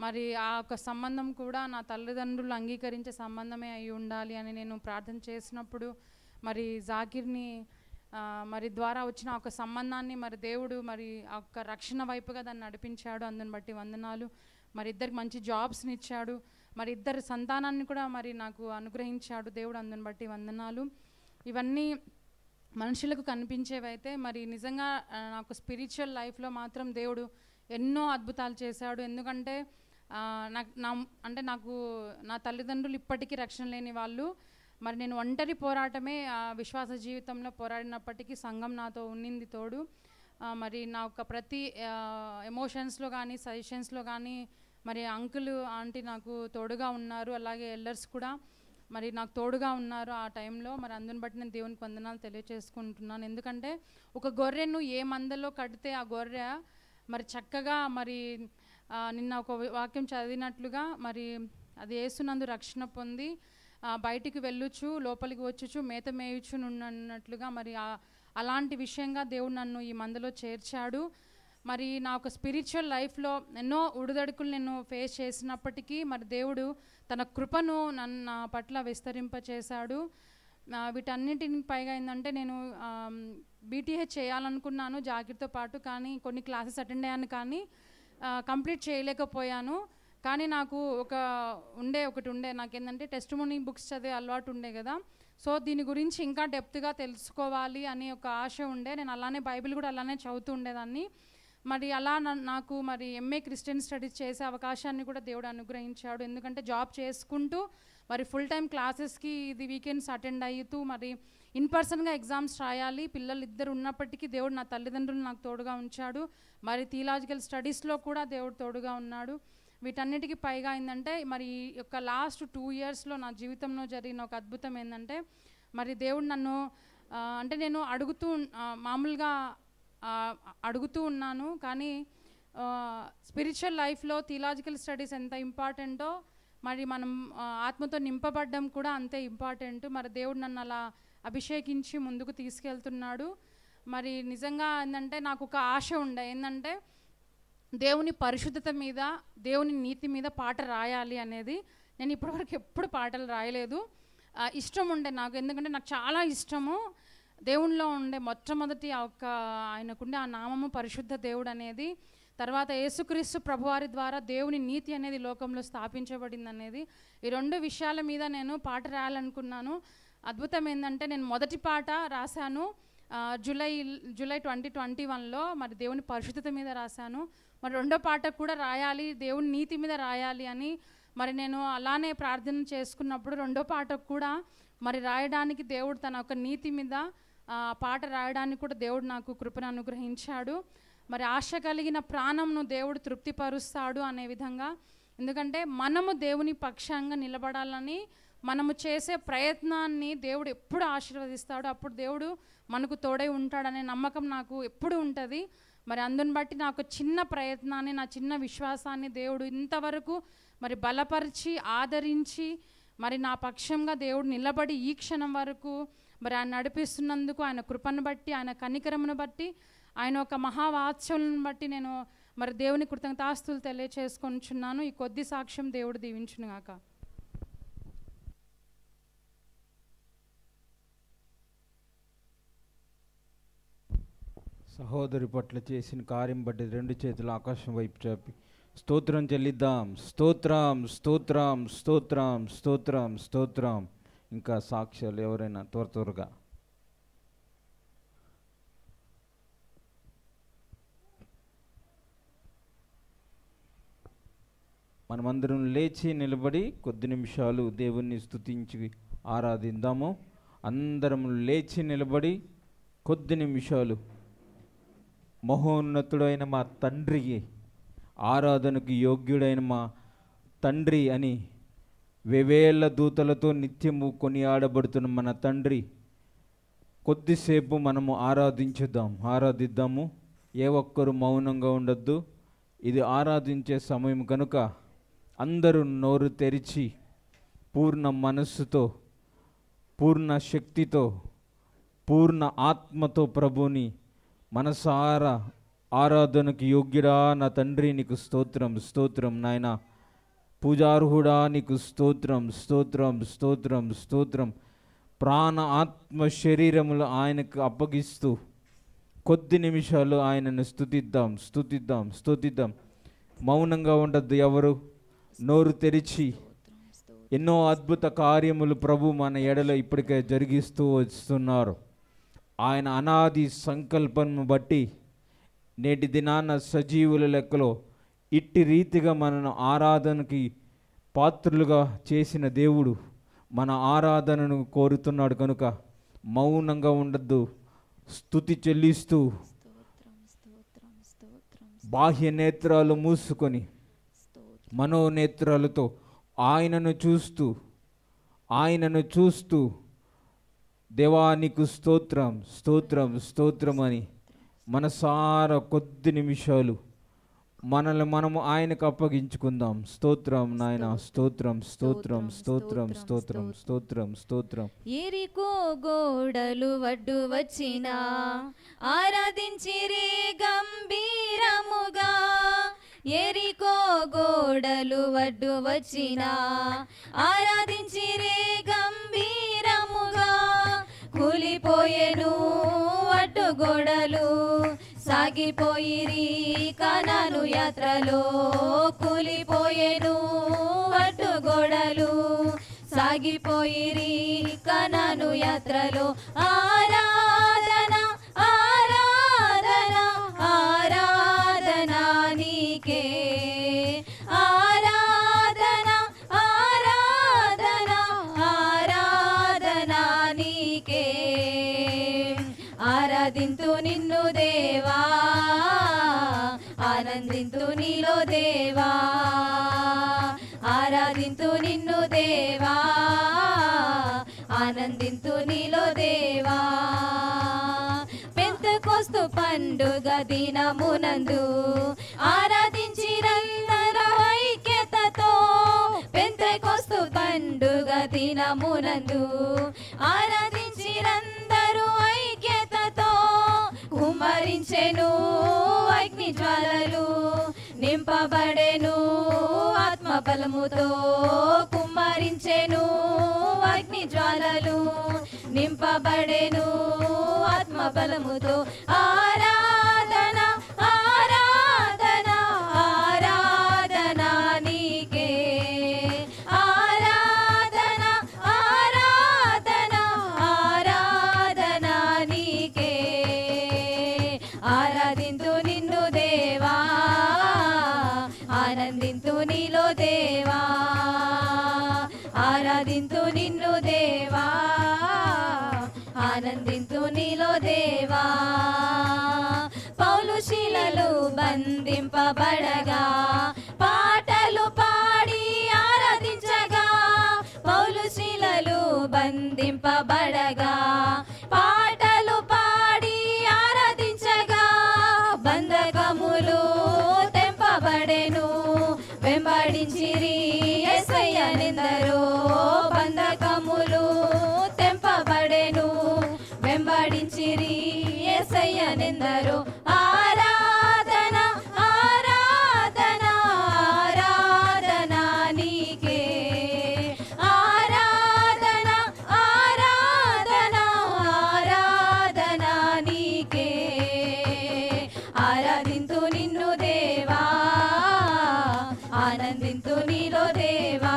మరి ఆ యొక్క సంబంధం కూడా నా తల్లిదండ్రులు అంగీకరించే సంబంధమే అయి ఉండాలి అని నేను ప్రార్థన చేసినప్పుడు మరి జాకిర్ని మరి ద్వారా వచ్చిన ఒక సంబంధాన్ని మరి దేవుడు మరి ఆ యొక్క రక్షణ వైపుగా దాన్ని నడిపించాడు. అందుని బట్టి వందనాలు. మరి ఇద్దరికి మంచి జాబ్స్ని ఇచ్చాడు. మరి ఇద్దరు సంతానాన్ని కూడా మరి నాకు అనుగ్రహించాడు దేవుడు. అందుని బట్టి వందనాలు. ఇవన్నీ మనుషులకు కనిపించేవైతే మరి నిజంగా నాకు స్పిరిచువల్ లైఫ్లో మాత్రం దేవుడు ఎన్నో అద్భుతాలు చేశాడు. ఎందుకంటే నాకు నా తల్లిదండ్రులు ఇప్పటికీ రక్షణ లేని వాళ్ళు. మరి నేను ఒంటరి పోరాటమే విశ్వాస జీవితంలో పోరాడినప్పటికీ సంఘం నాతో ఉన్నింది తోడు. మరి నా యొక్క ప్రతి ఎమోషన్స్లో కానీ సజెషన్స్లో కానీ మరి అంకుల్ ఆంటీ నాకు తోడుగా ఉన్నారు. అలాగే ఎల్డర్స్ కూడా మరి నాకు తోడుగా ఉన్నారు ఆ టైంలో. మరి అందుని బట్టి నేను దేవునికి వందనాలు తెలియచేసుకుంటున్నాను. ఎందుకంటే ఒక గొర్రెను ఏ మందలో కడితే ఆ గొర్రె మరి చక్కగా మరి నిన్న ఒక వాక్యం చదివినట్లుగా మరి అది యేసునందు రక్షణ పొంది బయటికి వెళ్ళుచు లోపలికి వచ్చుచు మేత మేయుచు ఉన్నట్లుగా మరి అలాంటి విషయంగా దేవుడు నన్ను ఈ మందలో చేర్చాడు. మరి నా ఒక స్పిరిచువల్ లైఫ్లో ఎన్నో ఉడుదడుకులు నేను ఫేస్ చేసినప్పటికీ మరి దేవుడు తన కృపను నా పట్ల విస్తరింపచేశాడు. వీటన్నిటిని పైగా ఏంటంటే నేను బీటీహెచ్ చేయాలనుకున్నాను జాకిర్తో పాటు. కానీ కొన్ని క్లాసెస్ అటెండ్ అయ్యాను కానీ కంప్లీట్ చేయలేకపోయాను. కానీ నాకు ఒకటి ఉండే నాకేంటంటే టెస్టిమోనీ బుక్స్ చదివే అలవాటు ఉండే కదా. సో దీని గురించి ఇంకా డెప్త్గా తెలుసుకోవాలి అని ఒక ఆశ ఉండే. నేను అలానే బైబిల్ కూడా అలానే చదువుతూ ఉండేదాన్ని. మరి అలా నాకు మరి ఎంఏ క్రిస్టియన్ స్టడీస్ చేసే అవకాశాన్ని కూడా దేవుడు అనుగ్రహించాడు. ఎందుకంటే జాబ్ చేసుకుంటూ మరి ఫుల్ టైం క్లాసెస్కి ఇది వీకెండ్స్ అటెండ్ అవుతూ మరి ఇన్ పర్సన్గా ఎగ్జామ్స్ రాయాలి. పిల్లలు ఇద్దరు ఉన్నప్పటికీ దేవుడు నా తల్లిదండ్రులు నాకు తోడుగా ఉంచాడు. మరి థియలాజికల్ స్టడీస్లో కూడా దేవుడు తోడుగా ఉన్నాడు. వీటన్నిటికీ పైగా ఏంటంటే మరి ఈ యొక్క లాస్ట్ 2 yearsలో నా జీవితంలో జరిగిన ఒక అద్భుతం ఏంటంటే మరి దేవుడు నన్ను అంటే నేను మామూలుగా అడుగుతూ ఉన్నాను. కానీ స్పిరిచువల్ లైఫ్లో థియలాజికల్ స్టడీస్ ఎంత ఇంపార్టెంటో మరి మనం ఆత్మతో నింపబడ్డం కూడా అంతే ఇంపార్టెంట్. మరి దేవుడు నన్ను అలా అభిషేకించి ముందుకు తీసుకెళ్తున్నాడు. మరి నిజంగా ఏంటంటే నాకు ఒక ఆశ ఉండే, ఏంటంటే దేవుని పరిశుద్ధత మీద, దేవుని నీతి మీద పాట రాయాలి అనేది. నేను ఇప్పటివరకు ఎప్పుడు పాటలు రాయలేదు. ఇష్టం ఉండే నాకు, ఎందుకంటే నాకు చాలా ఇష్టము దేవునిలో ఉండే మొట్టమొదటి ఆయనకుండే ఆ నామము పరిశుద్ధ దేవుడు అనేది. తర్వాత యేసుక్రీస్తు ప్రభువారి ద్వారా దేవుని నీతి అనేది లోకంలో స్థాపించబడింది అనేది. ఈ రెండు విషయాల మీద నేను పాట రాయాలనుకున్నాను. అద్భుతం ఏంటంటే నేను మొదటి పాట రాశాను జూలై 2021లో, మరి దేవుని పరిశుద్ధత మీద రాశాను. మరి రెండో పాట కూడా రాయాలి, దేవుని నీతి మీద రాయాలి అని మరి నేను అలానే ప్రార్థన చేసుకున్నప్పుడు రెండో పాటకు కూడా మరి రాయడానికి దేవుడు తన ఒక నీతి మీద పాట రాయడానికి కూడా దేవుడు నాకు కృపను అనుగ్రహించాడు. మరి ఆశ కలిగిన ప్రాణంను దేవుడు తృప్తిపరుస్తాడు అనే విధంగా. ఎందుకంటే మనము దేవుని పక్షంగా నిలబడాలని మనము చేసే ప్రయత్నాన్ని దేవుడు ఎప్పుడు ఆశీర్వదిస్తాడు, అప్పుడు దేవుడు మనకు తోడై ఉంటాడనే నమ్మకం నాకు ఎప్పుడు ఉంటుంది. మరి అందుని బట్టి నాకు చిన్న ప్రయత్నాన్ని, నా చిన్న విశ్వాసాన్ని దేవుడు ఇంతవరకు మరి బలపరిచి ఆదరించి మరి నా పక్షంగా దేవుడు నిలబడి ఈ క్షణం వరకు మరి ఆయన నడిపిస్తున్నందుకు, ఆయన కృపను బట్టి, ఆయన కనికరమును బట్టి, ఆయన ఒక మహావాత్సల్యను బట్టి నేను మరి దేవుని కృతజ్ఞతాస్తులు తెలియచేసుకొనిచున్నాను. ఈ కొద్ది సాక్ష్యం దేవుడు దీవించునుగాక. సహోదరి పట్ల చేసిన కార్యం బట్టి రెండు చేతులు ఆకాశం వైపు చాపి స్తోత్రం చెల్లిద్దాం. స్తోత్రం, స్తోత్రం, స్తోత్రం, స్తోత్రం, స్తోత్రం. ఇంకా సాక్ష్యాలు ఎవరైనా త్వరగా? మనమందరం లేచి నిలబడి కొద్ది నిమిషాలు దేవుణ్ణి స్తుతించి ఆరాధిద్దాము. అందరం లేచి నిలబడి కొద్ది నిమిషాలు మహోన్నతుడైన మా తండ్రికి, ఆరాధనకు యోగ్యుడైన మా తండ్రి అని వేవేల దూతలతో నిత్యము కొనియాడబడుతున్న మన తండ్రి కొద్దిసేపు మనము ఆరాధిద్దాము. ఏ ఒక్కరు మౌనంగా ఉండొద్దు. ఇది ఆరాధించే సమయం కనుక అందరూ నోరు తెరిచి పూర్ణ మనస్సుతో, పూర్ణ శక్తితో, పూర్ణ ఆత్మతో ప్రభుని మనసారా ఆరాధనకు యోగ్యుడా నా తండ్రి నీకు స్తోత్రం, స్తోత్రం నాయన. పూజార్హుడా నీకు స్తోత్రం, స్తోత్రం, స్తోత్రం, స్తోత్రం. ప్రాణ ఆత్మ శరీరములు ఆయనకు అప్పగిస్తూ కొద్ది నిమిషాలు ఆయనను స్తుతిద్దాం. మౌనంగా ఉండద్దు ఎవరు. నోరు తెరిచి ఎన్నో అద్భుత కార్యములు ప్రభు మన ఎడలో ఇప్పటికే జరిగిస్తూ వస్తున్నారు. ఆయన అనాది సంకల్పము బట్టి నేటి దినాన సజీవుల లెక్కలో ఇట్టి రీతిగా మనను ఆరాధనకి పాత్రులుగా చేసిన దేవుడు మన ఆరాధనను కోరుతున్నాడు కనుక మౌనంగా ఉండద్దు. స్తుతి చెల్లిస్తూ బాహ్య నేత్రాలు మూసుకొని మనోనేత్రాలతో ఆయనను చూస్తూ దేవా నీకు స్తోత్రం, స్తోత్రం, స్తోత్రం అని మనసారా కొద్ది నిమిషాలు మనల్ని మనము ఆయనకు అప్పగించుకుందాం. స్తోత్రం నాయన, స్తోత్రం, స్తోత్రం, స్తోత్రం, స్తోత్రం, స్తోత్రం, స్తోత్రం. ఎరికో గోడలు వడ్డు వచ్చినా ఆరాధించిరి గంభీరముగా. ఎరికో గోడలు వడ్డు వచ్చినా ఆరాధించిరి గంభీరముగా. కూలిపోయెను అడ్డు గోడలు, సాగిపోయిరి కనాను యాత్రలో. కూలిపోయెను అడ్డు గోడలు, సాగిపోయిరి కనాను యాత్రలో. ఆరాధన ఆరాధన ఆరాధన నీకే, ఆరాధన ఆరాధన ఆరాధన నీకే. ఆరాధింతు నిన్ను దేవా, ఆనందింతు నీలో దేవా. ఆరాధింతు నిన్ను దేవా, ఆనందింతు నీలో దేవా. పెంతెకొస్తు పండుగ దినమునందు ఆరాధించిరందరూ ఐక్యతతో. పెంతెకొస్తు దినమునందు ఆరాధించిరందరూ ఐక్యతతో కుమ్మరించెను అగ్ని జ్వాలలు నింపబడెను ఆత్మ బలముతో కుమ్మరించెను అగ్ని జ్వాలలు నింపబడెను ఆత్మ బలముతో ఆరాధన ఆరాధన ఆరాధన నీకే ఆరాధన ఆరాధన ఆరాధన నీకే ఆరాధింతు నిన్ను దేవా ఆనందింతు నీలో దేవా ఆరాధింతు నిన్ను దేవా ఆనందింతు నీలో దేవా పౌలు శిలలు బంధింపబడగా పాటలు పాడి ఆరాధించగా పౌలు శిలలు బంధింపబడగా పాటలు పాడి ఆరాధించగా బంధకములు తెంపబడెను వెంబడించిరి యేసయ్యనెందరో బంధకములు తెంపబడెను వెంబడించిరి యేసయ్యనెందరో ఆరాధన ఆరాధన ఆరాధన నీకే ఆరాధన ఆరాధన ఆరాధన నీకే ఆరాధింతు నిన్ను దేవా ఆనందింతు నీలో దేవా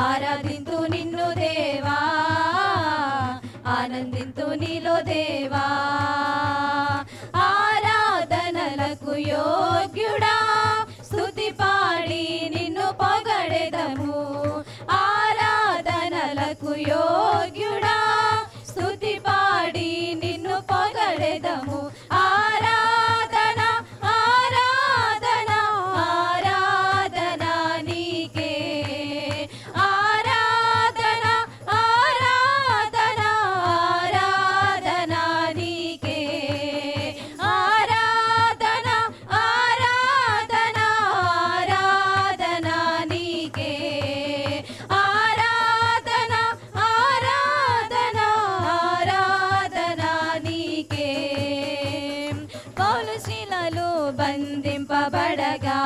ఆరాధింతు నిన్ను దేవా ఆనందింతు నీలో దేవా ఆరాధనలకు యోగ్యుడా స్తుతి పాడి నిన్ను పొగడెదము ఆరాధనలకు యోగ్యుడా స్తుతి పాడి నిన్ను పొగడెదము ఆరాధన ఆరాధన ఆరాధన నీకే ఆరాధన ఆరాధన ఆరాధన నీకే ఆరాధన ఆరాధన ఆరాధన నీకే ఆరాధన ఆరాధన ఆరాధన నీకే పౌలు శిలలు బంధింపబడగా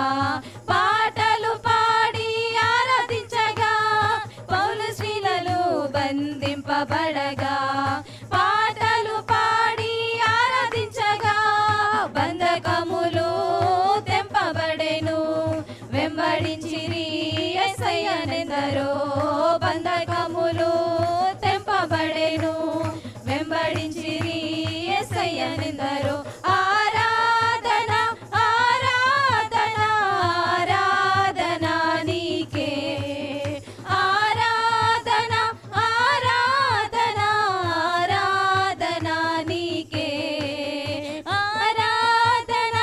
పాటలు పాడి ఆరాధించగా పౌలు శిలలు బంధింపబడగా పాటలు పాడి ఆరాధించగా బంధకములు తెంపబడెను వెంబడించిరి యేసయ్యనెందరో బంధకములు తెంపబడెను వెంబడించిరి యేసయ్యనెందరో ఆరాధన ఆరాధన ఆరాధన నీకే ఆరాధన ఆరాధన ఆరాధన నీకే ఆరాధన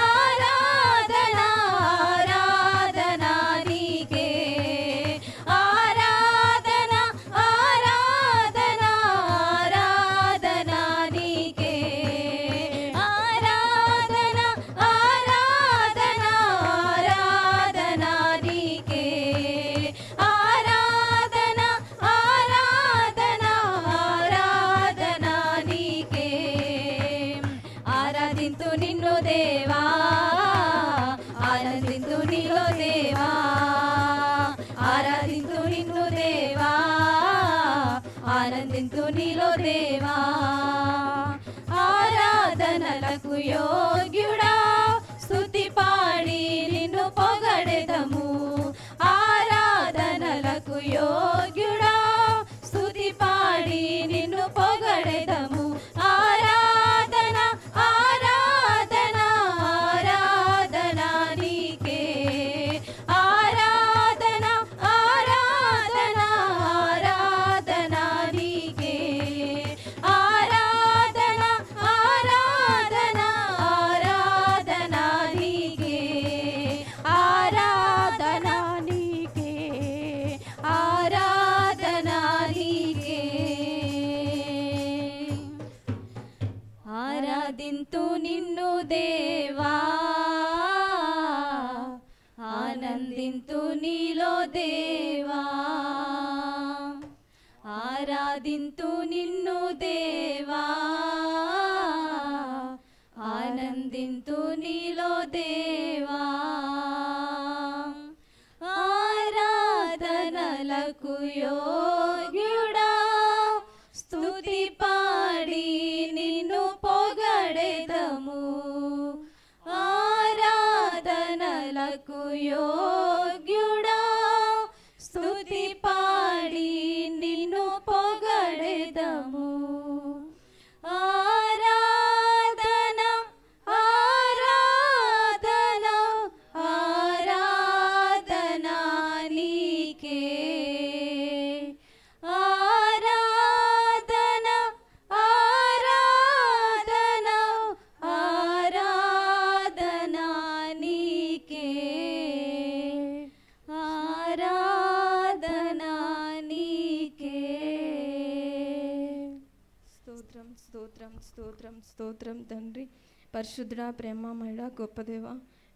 ఆరాధన ఆరాధన నీకే ఆరాధన ఆరాధన ఆరాధన నీకే ఆరాధన ఆరాధన ఆరాధన నీకే ఆరాధన ఆరాధన ఆరాధన నీకే ఆరాధింతు నిన్ను దేవా ఆనందింతు నీలో దేవా ఆరాధింతు నిన్ను దేవా ఆనందింతు నీలో దేవా ఆరాధనలకు యోగ్యుడా స్తుతి పాడి నిన్ను పొగడెదము ఆరాధనలకు యోగ్యుడా స్తుతి పాడి నిన్ను పొగడెదము ఆరాధన ఆరాధన ఆరాధన నీకే ఆరాధన ఆరాధన ఆరాధన నీకే ఆరాధన ఆరాధన ఆరాధన నీకే ఆరాధన నీకే ఆరాధన నీకే ఆరాధింతు నిన్ను దేవా ఆనందింతు ఆనందింతు నీలో దేవా, ఆరాధింతు నిన్ను దేవా, ఆనందింతు నీలో దేవా. ఆరాధనలకు యోగ్యుడా, స్తుతి పాడి నిన్ను పొగడెదము. ఆరాధనలకు యోగ్యుడా, స్తుతి పాడి నిన్ను పొగడెదము. ఆరాధన ఆరాధన ఆరాధన నీకే, ఆరాధన ఆరాధన ఆరాధన నీకే, ఆరాధన నీకే. స్తోత్రం స్తోత్రం స్తోత్రం స్తోత్రం తండ్రి, పరిశుద్ధుడా, ప్రేమమయుడా, గొప్ప దేవ,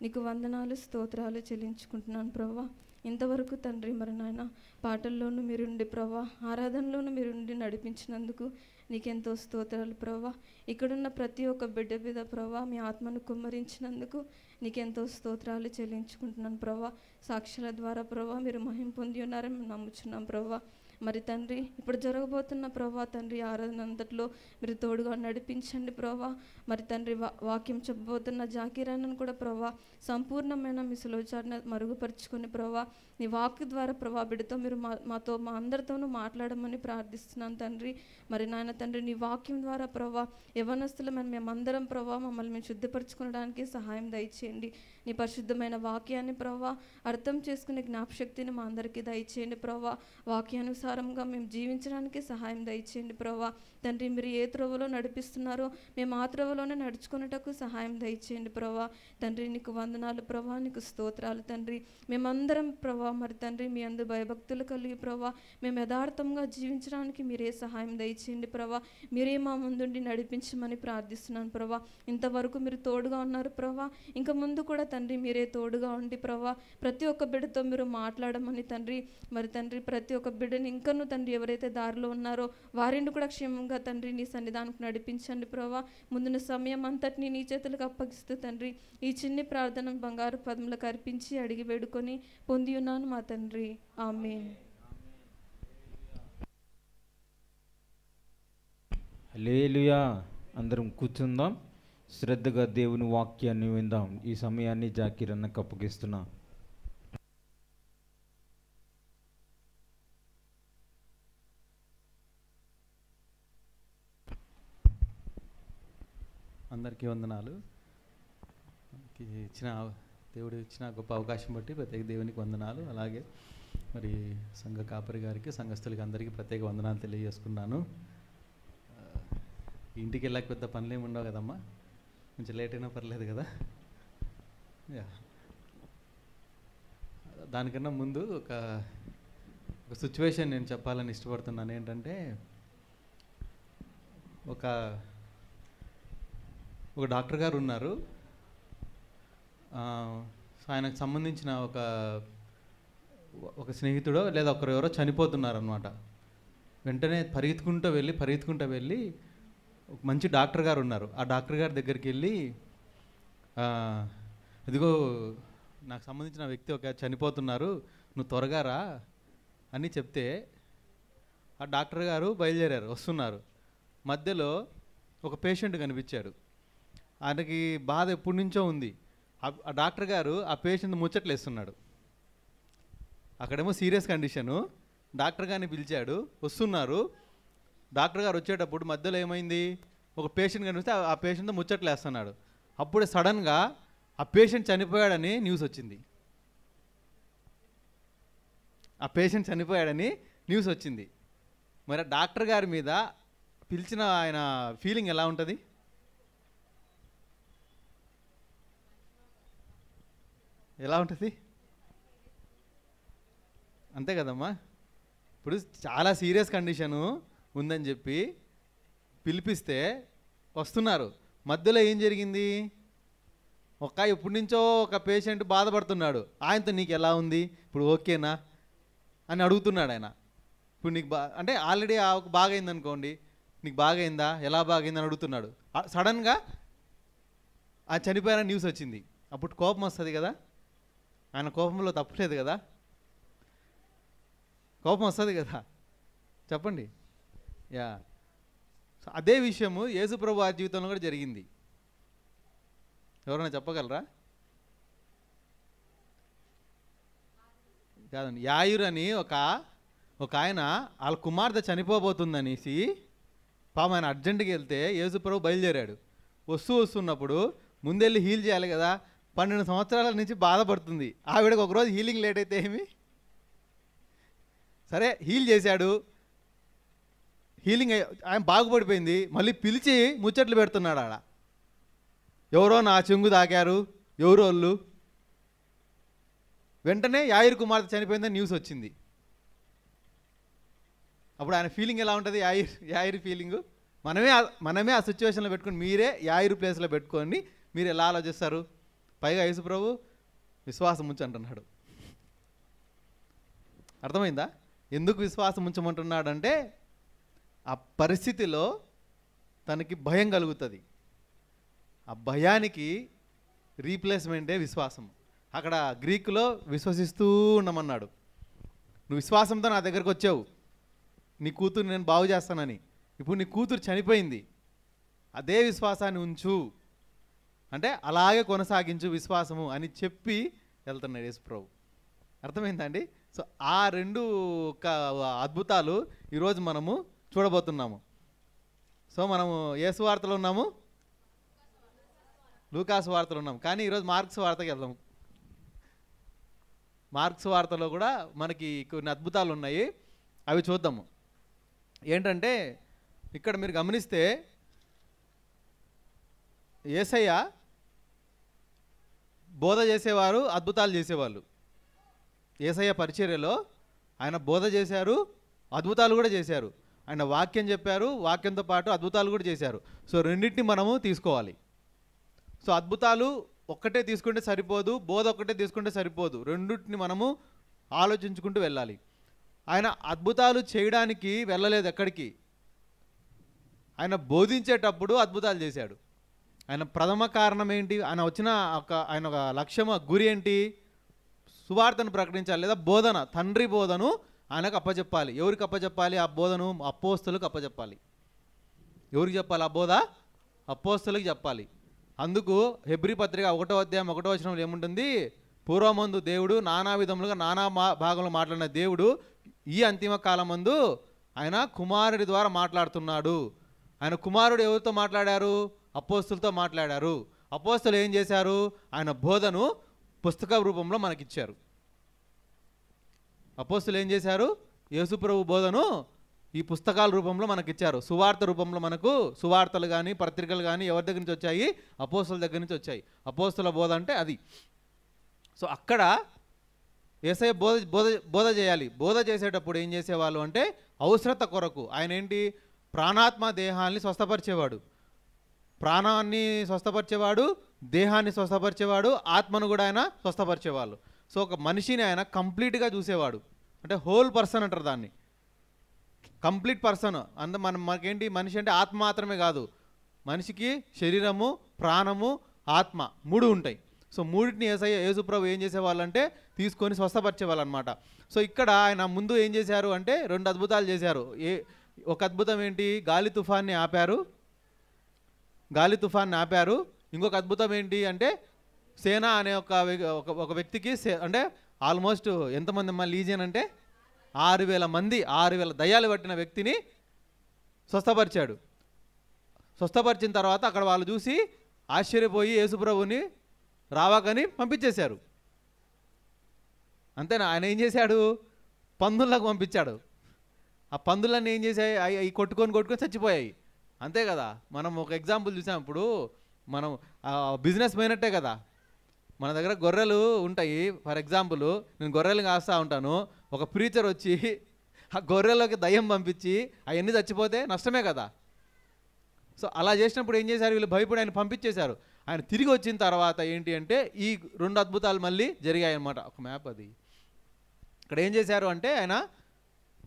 నీకు వందనాలు స్తోత్రాలు చెల్లించుకుంటున్నాను ప్రభా. ఇంతవరకు తండ్రి మరి నాయన పాటల్లోనూ మీరుండి ప్రభా, ఆరాధనలోనూ మీరుండి నడిపించినందుకు నీకెంతో స్తోత్రాలు ప్రభా. ఇక్కడున్న ప్రతి ఒక్క బిడ్డ మీద ప్రభా మీ ఆత్మను కుమ్మరించినందుకు నీకెంతో స్తోత్రాలు చెల్లించుకుంటున్నాను ప్రభా. సాక్షుల ద్వారా ప్రభా మీరు మహిమ పొంది ఉన్నారని మేము నమ్ముచున్నాం ప్రభా. మరి తండ్రి ఇప్పుడు జరగబోతున్న ప్రభా తండ్రి ఆరాధన అంతట్లో మీరు తోడుగా నడిపించండి ప్రభా. మరి తండ్రి వాక్యం చెప్పబోతున్న జాకీరాన్ని కూడా ప్రభా సంపూర్ణమైన మీ సులోచన మరుగుపరుచుకొని ప్రభా నీ వాక్య ద్వారా ప్రభా బిడ్డతో మీరు మాతో మా అందరితోనూ మాట్లాడమని ప్రార్థిస్తున్నాను తండ్రి. మరి నాయన తండ్రి నీ వాక్యం ద్వారా ప్రభా యవనస్తులమైన మేమందరం ప్రభా మమ్మల్ని మేము శుద్ధిపరచుకోవడానికి సహాయం దయచేయండి. నీ పరిశుద్ధమైన వాక్యాన్ని ప్రభా అర్థం చేసుకునే జ్ఞాపశక్తిని మా అందరికీ దయచేయండి ప్రభా. వాక్యానుసారంగా మేము జీవించడానికి సహాయం దయచేయండి ప్రభా. తండ్రి మీరు ఏ త్రోవలో నడిపిస్తున్నారో మేము ఆ త్రోవలోనే నడుచుకునేటకు సహాయం దయచేయండి ప్రభా. తండ్రి నీకు వందనాలు ప్రభా, నీకు స్తోత్రాలు తండ్రి. మేమందరం ప్రభా మరి తండ్రి మీ అందు భయభక్తులు కలిగి ప్రభా మేము యథార్థంగా జీవించడానికి మీరే సహాయం దయచేయండి ప్రభా. మీరే మా ముందుండి నడిపించమని ప్రార్థిస్తున్నాను ప్రభా. ఇంతవరకు మీరు తోడుగా ఉన్నారు ప్రభా, ఇంకా ముందు కూడా తండ్రి మీరే తోడుగా ఉండి ప్రభా ప్రతి ఒక్క బిడ్డతో మీరు మాట్లాడమని తండ్రి. మరి తండ్రి ప్రతి ఒక్క బిడ్డని ఇంకనూ తండ్రి ఎవరైతే దారిలో ఉన్నారో వారిని కూడా క్షేమంగా తండ్రి నీ సన్నిధానికి నడిపించండి ప్రభా. ముందున్న సమయం అంతటిని నీ చేతులకు అప్పగిస్తూ తండ్రి ఈ చిన్ని ప్రార్థన బంగారు పదములకు అర్పించి అడిగి వేడుకొని పొంది ఉన్నాను మా తండ్రి, ఆమేన్. హల్లెలూయా. అందరం కూర్చుందాం, శ్రద్ధగా దేవుని వాక్యాన్ని విందాం. ఈ సమయాన్ని జాకీర్ అన్నకు అప్పగిస్తున్నా. అందరికీ వందనాలు. దేవుడు ఇచ్చిన గొప్ప అవకాశం బట్టి ప్రత్యేక దేవునికి వందనాలు. అలాగే మరి సంఘ కాపరి గారికి, సంఘస్థులకి అందరికీ ప్రత్యేక వందనాలు తెలియజేసుకున్నాను. ఇంటికి వెళ్ళక పెద్ద పనులు ఏమి ఉండవు కదమ్మా, కొంచెం లేట్ అయినా పర్లేదు కదా. దానికన్నా ముందు ఒక సిచ్యువేషన్ నేను చెప్పాలని ఇష్టపడుతున్నాను. ఏంటంటే ఒక డాక్టర్ గారు ఉన్నారు. ఆయనకు సంబంధించిన ఒక స్నేహితుడో లేదా ఎవరో చనిపోతున్నారనమాట. వెంటనే పరిగెత్తుకుంటూ వెళ్ళి ఒక మంచి డాక్టర్ గారు ఉన్నారు. ఆ డాక్టర్ గారి దగ్గరికి వెళ్ళి ఇదిగో నాకు సంబంధించిన వ్యక్తి ఒక చనిపోతున్నారు, నువ్వు త్వరగా రా అని చెప్తే ఆ డాక్టర్ గారు బయలుదేరారు, వస్తున్నారు. మధ్యలో ఒక పేషెంట్ కనిపించాడు. ఆయనకి బాధ ఎప్పటి నుంచో ఉంది. ఆ డాక్టర్ గారు ఆ పేషెంట్ ముచ్చట్లేస్తున్నాడు. అక్కడేమో సీరియస్ కండిషను. డాక్టర్ గారిని పిలిచాడు, వస్తున్నారు. డాక్టర్ గారు వచ్చేటప్పుడు మధ్యలో ఏమైంది, ఒక పేషెంట్ కనిపిస్తే ఆ పేషెంట్తో ముచ్చట్లేస్తున్నాడు. అప్పుడే సడన్గా ఆ పేషెంట్ చనిపోయాడని న్యూస్ వచ్చింది. మరి ఆ డాక్టర్ గారి మీద పిలిచిన ఆయన ఫీలింగ్ ఎలా ఉంటుంది? అంతే కదమ్మా. ఇప్పుడు చాలా సీరియస్ కండిషను ఉందని చెప్పి పిలిపిస్తే వస్తున్నారు. మధ్యలో ఏం జరిగింది, ఎప్పటి నుంచో ఒక పేషెంట్ బాధపడుతున్నాడు, ఆయనతో నీకు ఎలా ఉంది, ఇప్పుడు ఓకేనా అని అడుగుతున్నాడు ఆయన. ఇప్పుడు నీకు అంటే ఆల్రెడీ బాగైంది అనుకోండి, నీకు బాగైందా, ఎలా బాగైందని అడుగుతున్నాడు. సడన్గా ఆ చనిపోయారని న్యూస్ వచ్చింది, అప్పుడు కోపం వస్తుంది కదా. ఆయన కోపంలో తప్పలేదు కదా, కోపం వస్తుంది కదా, చెప్పండి. యా, అదే విషయము యేసుప్రభు వారి జీవితంలో కూడా జరిగింది. ఎవరైనా చెప్పగలరా? కాదండి, యాయురు అని ఒక ఆయన వాళ్ళ కుమార్తె చనిపోబోతుందనేసి పాపం ఆయన అర్జెంటుకి వెళ్తే యేసుప్రభు బయలుదేరాడు. వస్తున్నప్పుడు ముందెళ్ళి హీల్ చేయాలి కదా. 12 సంవత్సరాల నుంచి బాధపడుతుంది ఆవిడకి. ఒకరోజు హీలింగ్ లేట్ అయితే ఏమి, సరే హీల్ చేశాడు, హీలింగ్ ఆయన బాగుపడిపోయింది. మళ్ళీ పిలిచి ముచ్చట్లు పెడుతున్నాడు ఆడ. ఎవరో నా చెంగు తాకారు, ఎవరో వాళ్ళు. వెంటనే యాయిరు కుమార్తె చనిపోయిందని న్యూస్ వచ్చింది. అప్పుడు ఆయన ఫీలింగ్ ఎలా ఉంటుంది? యాయిరు ఫీలింగు మనమే ఆ సిచ్యువేషన్లో పెట్టుకొని, మీరే యాయిరు ప్లేస్లో పెట్టుకొని మీరు ఎలా ఆలోచిస్తారు? పైగా యేసుప్రభు విశ్వాసం ఉంచు అంటున్నాడు. అర్థమైందా? ఎందుకు విశ్వాసం ఉంచమంటున్నాడు అంటే ఆ పరిస్థితిలో తనకి భయం కలుగుతుంది. ఆ భయానికి రీప్లేస్మెంటే విశ్వాసం. అక్కడ గ్రీకులో విశ్వసిస్తూ ఉండమన్నాడు. నువ్వు విశ్వాసంతో నా దగ్గరకు వచ్చావు, నీ కూతురు నేను బాగు చేస్తానని. ఇప్పుడు నీ కూతురు చనిపోయింది, అదే విశ్వాసాన్ని ఉంచు అంటే అలాగే కొనసాగించు విశ్వాసము అని చెప్పి వెళ్తున్నాడు యేసుప్రభు. అర్థమైందా అండి? సో ఆ 2 అద్భుతాలు ఈరోజు మనము చూడబోతున్నాము. సో మనము యేసు వార్తలో ఉన్నాము, లూకాసు వార్తలో ఉన్నాము, కానీ ఈరోజు మార్క్స్ వార్తకి వెళ్దాము. మార్క్స్ వార్తలో కూడా మనకి కొన్ని అద్భుతాలు ఉన్నాయి, అవి చూద్దాము. ఏంటంటే ఇక్కడ మీరు గమనిస్తే యేసయ్య బోధ చేసేవారు, అద్భుతాలు చేసేవాళ్ళు. యేసయ్య పరిచర్యలో ఆయన బోధ చేశారు, అద్భుతాలు కూడా చేశారు. ఆయన వాక్యం చెప్పారు, వాక్యంతో పాటు అద్భుతాలు కూడా చేశారు. సో రెండింటిని మనము తీసుకోవాలి. సో అద్భుతాలు ఒక్కటే తీసుకుంటే సరిపోదు, బోధ ఒక్కటే తీసుకుంటే సరిపోదు, రెండింటిని మనము ఆలోచించుకుంటూ వెళ్ళాలి. ఆయన అద్భుతాలు చేయడానికి వెళ్ళలేదు ఎక్కడికి, ఆయన బోధించేటప్పుడు అద్భుతాలు చేశాడు. ఆయన ప్రథమ కారణం ఏంటి? ఆయన వచ్చిన ఆయన ఒక లక్ష్యం, గురి ఏంటి? సువార్తను ప్రకటించాలి, లేదా బోధన, తండ్రి బోధను ఆయనకు అప్పచెప్పాలి. ఎవరికి అప్పచెప్పాలి? ఆ బోధను అపోస్తలులకు అప్పచెప్పాలి. ఎవరికి చెప్పాలి? ఆ బోధ అపోస్తలులకు చెప్పాలి. అందుకు హెబ్రీ పత్రిక 1వ అధ్యాయం 1వ వచనంలో ఏముంటుంది? పూర్వమందు దేవుడు నానా విధములుగా నానా భాగంలో మాట్లాడిన దేవుడు ఈ అంతిమ కాలమందు ఆయన కుమారుడి ద్వారా మాట్లాడుతున్నాడు. ఆయన కుమారుడు ఎవరితో మాట్లాడారు? అపోస్తలుతో మాట్లాడారు. అపోస్తలు ఏం చేశారు? ఆయన బోధను పుస్తక రూపంలో మనకిచ్చారు. అపోస్తలు ఏం చేశారు? యేసుప్రభు బోధను ఈ పుస్తకాల రూపంలో మనకిచ్చారు. సువార్త రూపంలో మనకు సువార్తలు కానీ పత్రికలు కానీ ఎవరి దగ్గర నుంచి వచ్చాయి? అపోస్తల దగ్గర నుంచి వచ్చాయి. అపోస్తల బోధ అంటే అది. సో అక్కడ యేసయ్య బోధ చేయాలి. బోధ చేసేటప్పుడు ఏం చేసేవాళ్ళు అంటే అవసరత కొరకు ఆయన ఏంటి? ప్రాణాత్మ దేహాన్ని స్వస్థపరిచేవాడు. ప్రాణాన్ని స్వస్థపరిచేవాడు, దేహాన్ని స్వస్థపరిచేవాడు, ఆత్మను కూడా ఆయన స్వస్థపరిచేవాళ్ళు. సో ఒక మనిషిని ఆయన కంప్లీట్గా చూసేవాడు. అంటే హోల్ పర్సన్ అంటారు దాన్ని, కంప్లీట్ పర్సన్. మనకేంటి? మనిషి అంటే ఆత్మ మాత్రమే కాదు, మనిషికి శరీరము, ప్రాణము, ఆత్మ 3 ఉంటాయి. సో మూడింటిని యేసుప్రభు ఏం చేసేవాళ్ళు అంటే తీసుకొని స్వస్థపరిచేవాళ్ళు అనమాట. సో ఇక్కడ ఆయన ముందు ఏం చేశారు అంటే 2 అద్భుతాలు చేశారు. ఒక అద్భుతం ఏంటి? గాలి తుఫాన్ని ఆపారు. ఇంకొక అద్భుతం ఏంటి అంటే సేన అనే ఒక వ్యక్తికి అంటే ఆల్మోస్ట్ ఎంతమంది అమ్మా లీజియన్ అంటే 6,000 మంది, 6,000 దయ్యాలు పట్టిన వ్యక్తిని స్వస్థపరిచాడు. స్వస్థపరిచిన తర్వాత అక్కడ వాళ్ళు చూసి ఆశ్చర్యపోయి యేసుప్రభుని రావాకని పంపించేశారు. అంతేనా? ఆయన ఏం చేశాడు? పందులకు పంపించాడు. ఆ పందులన్నీ ఏం చేశాయి? అవి కొట్టుకొని చచ్చిపోయాయి. అంతే కదా. మనం ఒక ఎగ్జాంపుల్ చూసాం. ఇప్పుడు మనం బిజినెస్ పోయినట్టే కదా. మన దగ్గర గొర్రెలు ఉంటాయి. ఫర్ ఎగ్జాంపుల్ నేను గొర్రెలు కాస్తూ ఉంటాను. ఒక ప్రీచర్ వచ్చి ఆ గొర్రెలోకి దయ్యం పంపించి అవన్నీ చచ్చిపోతే నష్టమే కదా. సో అలా చేసినప్పుడు ఏం చేశారు? వీళ్ళు భయపడి ఆయన పంపించేశారు. ఆయన తిరిగి వచ్చిన తర్వాత ఏంటి అంటే ఈ 2 అద్భుతాలు మళ్ళీ జరిగాయి అన్నమాట. ఒక మ్యాప్ అది. ఇక్కడ ఏం చేశారు అంటే ఆయన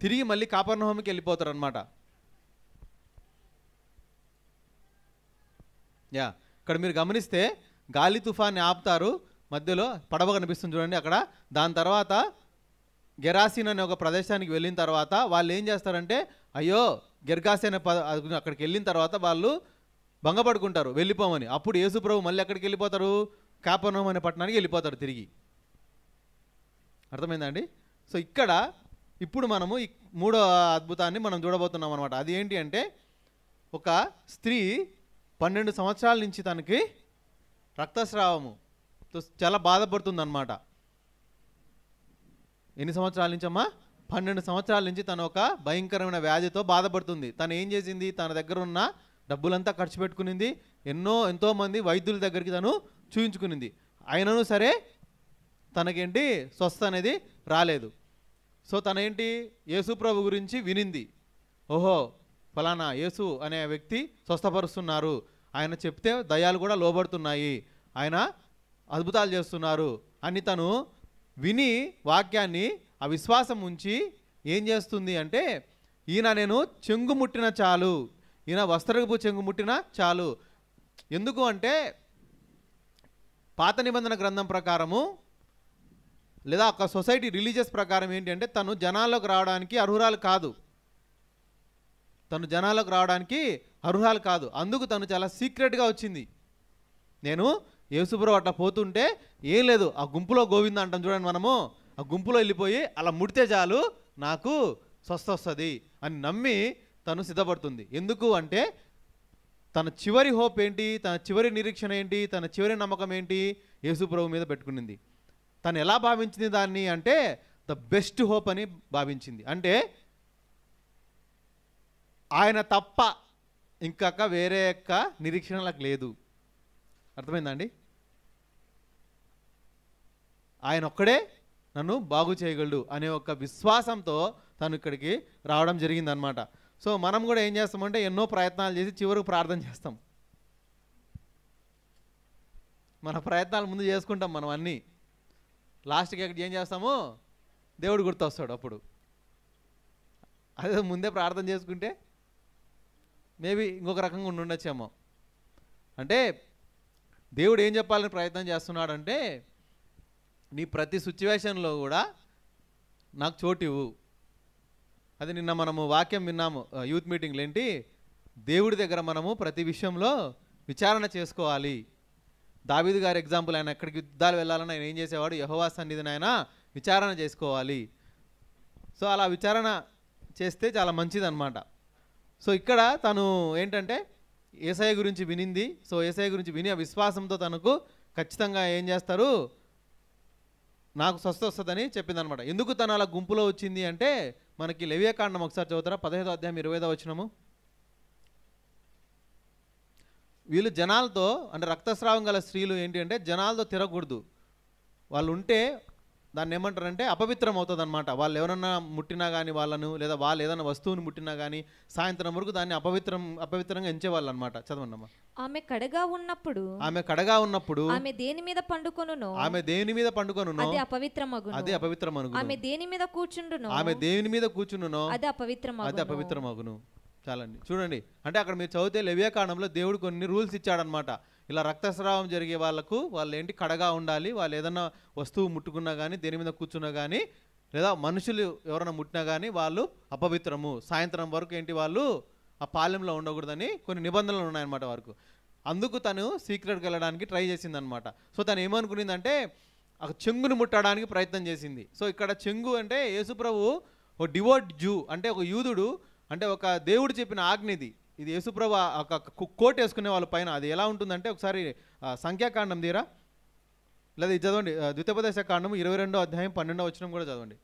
తిరిగి మళ్ళీ కపెర్నహూముకి వెళ్ళిపోతారు అనమాట. ఇక్కడ మీరు గమనిస్తే గాలి తుఫాన్ని ఆపుతారు, మధ్యలో పడవ కనిపిస్తుంది చూడండి అక్కడ. దాని తర్వాత గెరాసిన్ అనే ఒక ప్రదేశానికి వెళ్ళిన తర్వాత వాళ్ళు ఏం చేస్తారంటే అయ్యో గెర్గాసి అనే అక్కడికి వెళ్ళిన తర్వాత వాళ్ళు భంగపడుకుంటారు వెళ్ళిపోమని. అప్పుడు యేసుప్రభు మళ్ళీ ఎక్కడికి వెళ్ళిపోతారు? కపెర్నహూము అనే పట్టణానికి వెళ్ళిపోతారు తిరిగి. అర్థమైందండి? సో ఇక్కడ ఇప్పుడు మనము ఈ 3వ అద్భుతాన్ని మనం చూడబోతున్నాం అనమాట. అది ఏంటి అంటే ఒక స్త్రీ 12 సంవత్సరాల నుంచి తనకి రక్తస్రావము చాలా బాధపడుతుంది అనమాట. ఎన్ని సంవత్సరాల నుంచి అమ్మా? 12 సంవత్సరాల నుంచి తను ఒక భయంకరమైన వ్యాధితో బాధపడుతుంది. తను ఏం చేసింది? తన దగ్గర ఉన్న డబ్బులంతా ఖర్చు పెట్టుకునింది, ఎంతోమంది వైద్యుల దగ్గరికి తను చూయించుకునింది. అయినను సరే తనకేంటి స్వస్థ అనేది రాలేదు. సో తనేంటి యేసు ప్రభు గురించి వినింది. ఓహో ఫలానా యేసు అనే వ్యక్తి స్వస్థపరుస్తున్నారు, ఆయన చెప్తే దయ్యాలు కూడా లోబడుతున్నాయి, ఆయన అద్భుతాలు చేస్తున్నారు అని తను విని వాక్యాన్ని ఆ విశ్వాసం ఉంచి ఏం చేస్తుంది అంటే ఈయన నేను చెంగు ముట్టిన చాలు, ఈయన వస్త్రపు చెంగు ముట్టిన చాలు. ఎందుకు అంటే పాత నిబంధన గ్రంథం ప్రకారము లేదా ఒక సొసైటీ రిలీజియస్ ప్రకారం ఏంటి అంటే తను జనాల్లోకి రావడానికి అర్హురాలు కాదు, తను జనాల్లోకి రావడానికి అర్హురాలు కాదు. అందుకు తను చాలా సీక్రెట్గా వచ్చింది. నేను యేసుప్రభు అట్లా పోతుంటే ఏం లేదు, ఆ గుంపులో గోవింద అంటాం చూడండి మనము, ఆ గుంపులో వెళ్ళిపోయి అలా ముడితే చాలు నాకు స్వస్థ వస్తుంది అని నమ్మి తను సిద్ధపడుతుంది. ఎందుకు అంటే తన చివరి హోప్ ఏంటి, తన చివరి నిరీక్షణ ఏంటి, తన చివరి నమ్మకం ఏంటి? యేసుప్రభు మీద పెట్టుకునింది. తను ఎలా భావించింది దాన్ని అంటే ద బెస్ట్ హోప్ అని భావించింది. అంటే ఆయన తప్ప ఇంకాక వేరే యొక్క నిరీక్షణ నాకు లేదు. అర్థమైందండి? ఆయన ఒక్కడే నన్ను బాగు చేయగలడు అనే ఒక విశ్వాసంతో తను ఇక్కడికి రావడం జరిగిందనమాట. సో మనం కూడా ఏం చేస్తామంటే ఎన్నో ప్రయత్నాలు చేసి చివరికి ప్రార్థన చేస్తాం. మన ప్రయత్నాలు ముందు చేసుకుంటాం మనం అన్నీ, లాస్ట్కి ఎక్కడ ఏం చేస్తామో దేవుడు గుర్తొస్తాడు. అప్పుడు అదే ముందే ప్రార్థన చేసుకుంటే మేబీ ఇంకొక రకంగా ఉండొచ్చేమో. అంటే దేవుడు ఏం చెప్పాలని ప్రయత్నం చేస్తున్నాడంటే నీ ప్రతి సిచ్యువేషన్లో కూడా నాకు చోటు ఇవ్వు. అది నిన్న మనము వాక్యం విన్నాము యూత్ మీటింగ్లు ఏంటి, దేవుడి దగ్గర మనము ప్రతి విషయంలో విచారణ చేసుకోవాలి. దావీదు గారి ఎగ్జాంపుల్, ఆయన ఎక్కడికి యుద్ధాలు వెళ్ళాలని ఆయన ఏం చేసేవాడు? యెహోవా సన్నిధిని ఆయన విచారణ చేసుకోవాలి. సో అలా విచారణ చేస్తే చాలా మంచిదన్నమాట. సో ఇక్కడ తను ఏంటంటే యేసయ్య గురించి వినింది. సో యేసయ్య గురించి విని ఆ విశ్వాసంతో తనకు ఖచ్చితంగా ఏం చేస్తారు, నాకు స్వస్థ వస్తుందని చెప్పిందనమాట. ఎందుకు తను అలా గుంపులో వచ్చింది అంటే మనకి లేవియాకాండం ఒకసారి చదువుతారా? 15వ అధ్యాయం 20వ వచనము. వీళ్ళు జనాలతో అంటే రక్తస్రావం గల స్త్రీలు ఏంటి అంటే జనాలతో తిరగకూడదు. వాళ్ళు ఉంటే దాన్ని ఏమంటారంటే అపవిత్రం అవుతుంది అనమాట. వాళ్ళు ఎవరన్నా ముట్టినా కానీ వాళ్ళను, లేదా వాళ్ళు ఏదైనా వస్తువుని ముట్టినా కానీ సాయంత్రం వరకు దాన్ని అపవిత్రంగా ఎంచేవాళ్ళు అనమాట. చదవండమ్మా. ఆమె కడగా ఉన్నప్పుడు ఆమె దేని మీద పండుకొనునో అది అపవిత్రమగును. ఆమె దేని మీద కూర్చుండునో అది అపవిత్రమగును. చాలండి. చూడండి, అంటే అక్కడ మీరు చదివితే లేవియాకాండంలో దేవుడు కొన్ని రూల్స్ ఇచ్చాడనమాట. ఇలా రక్తస్రావం జరిగే వాళ్ళకు వాళ్ళు ఏంటి కడగా ఉండాలి, వాళ్ళు ఏదైనా వస్తువు ముట్టుకున్నా కానీ దేని మీద కూర్చున్నా కానీ లేదా మనుషులు ఎవరైనా ముట్టినా కానీ వాళ్ళు అపవిత్రము, సాయంత్రం వరకు ఏంటి వాళ్ళు ఆ పాలెంలో ఉండకూడదని కొన్ని నిబంధనలు ఉన్నాయన్నమాట వరకు. అందుకు తను సీక్రెట్కి వెళ్ళడానికి ట్రై చేసిందనమాట. సో తను ఏమనుకునిందంటే ఆ చెంగును ముట్టడానికి ప్రయత్నం చేసింది. సో ఇక్కడ చెంగు అంటే యేసుప్రభు ఒక డివోట్ జూ, అంటే ఒక యూదుడు, అంటే ఒక దేవుడు చెప్పిన ఆజ్ఞది. ఇది యేసుప్రభు ఒక కోట్ వేసుకునే వాళ్ళ పైన. అది ఎలా ఉంటుందంటే ఒకసారి సంఖ్యాకాండం తీరా లేదా ఇది చదవండి, ద్వితీయోపదేశ కాండం 22వ అధ్యాయం 12వ వచనం కూడా చదవండి.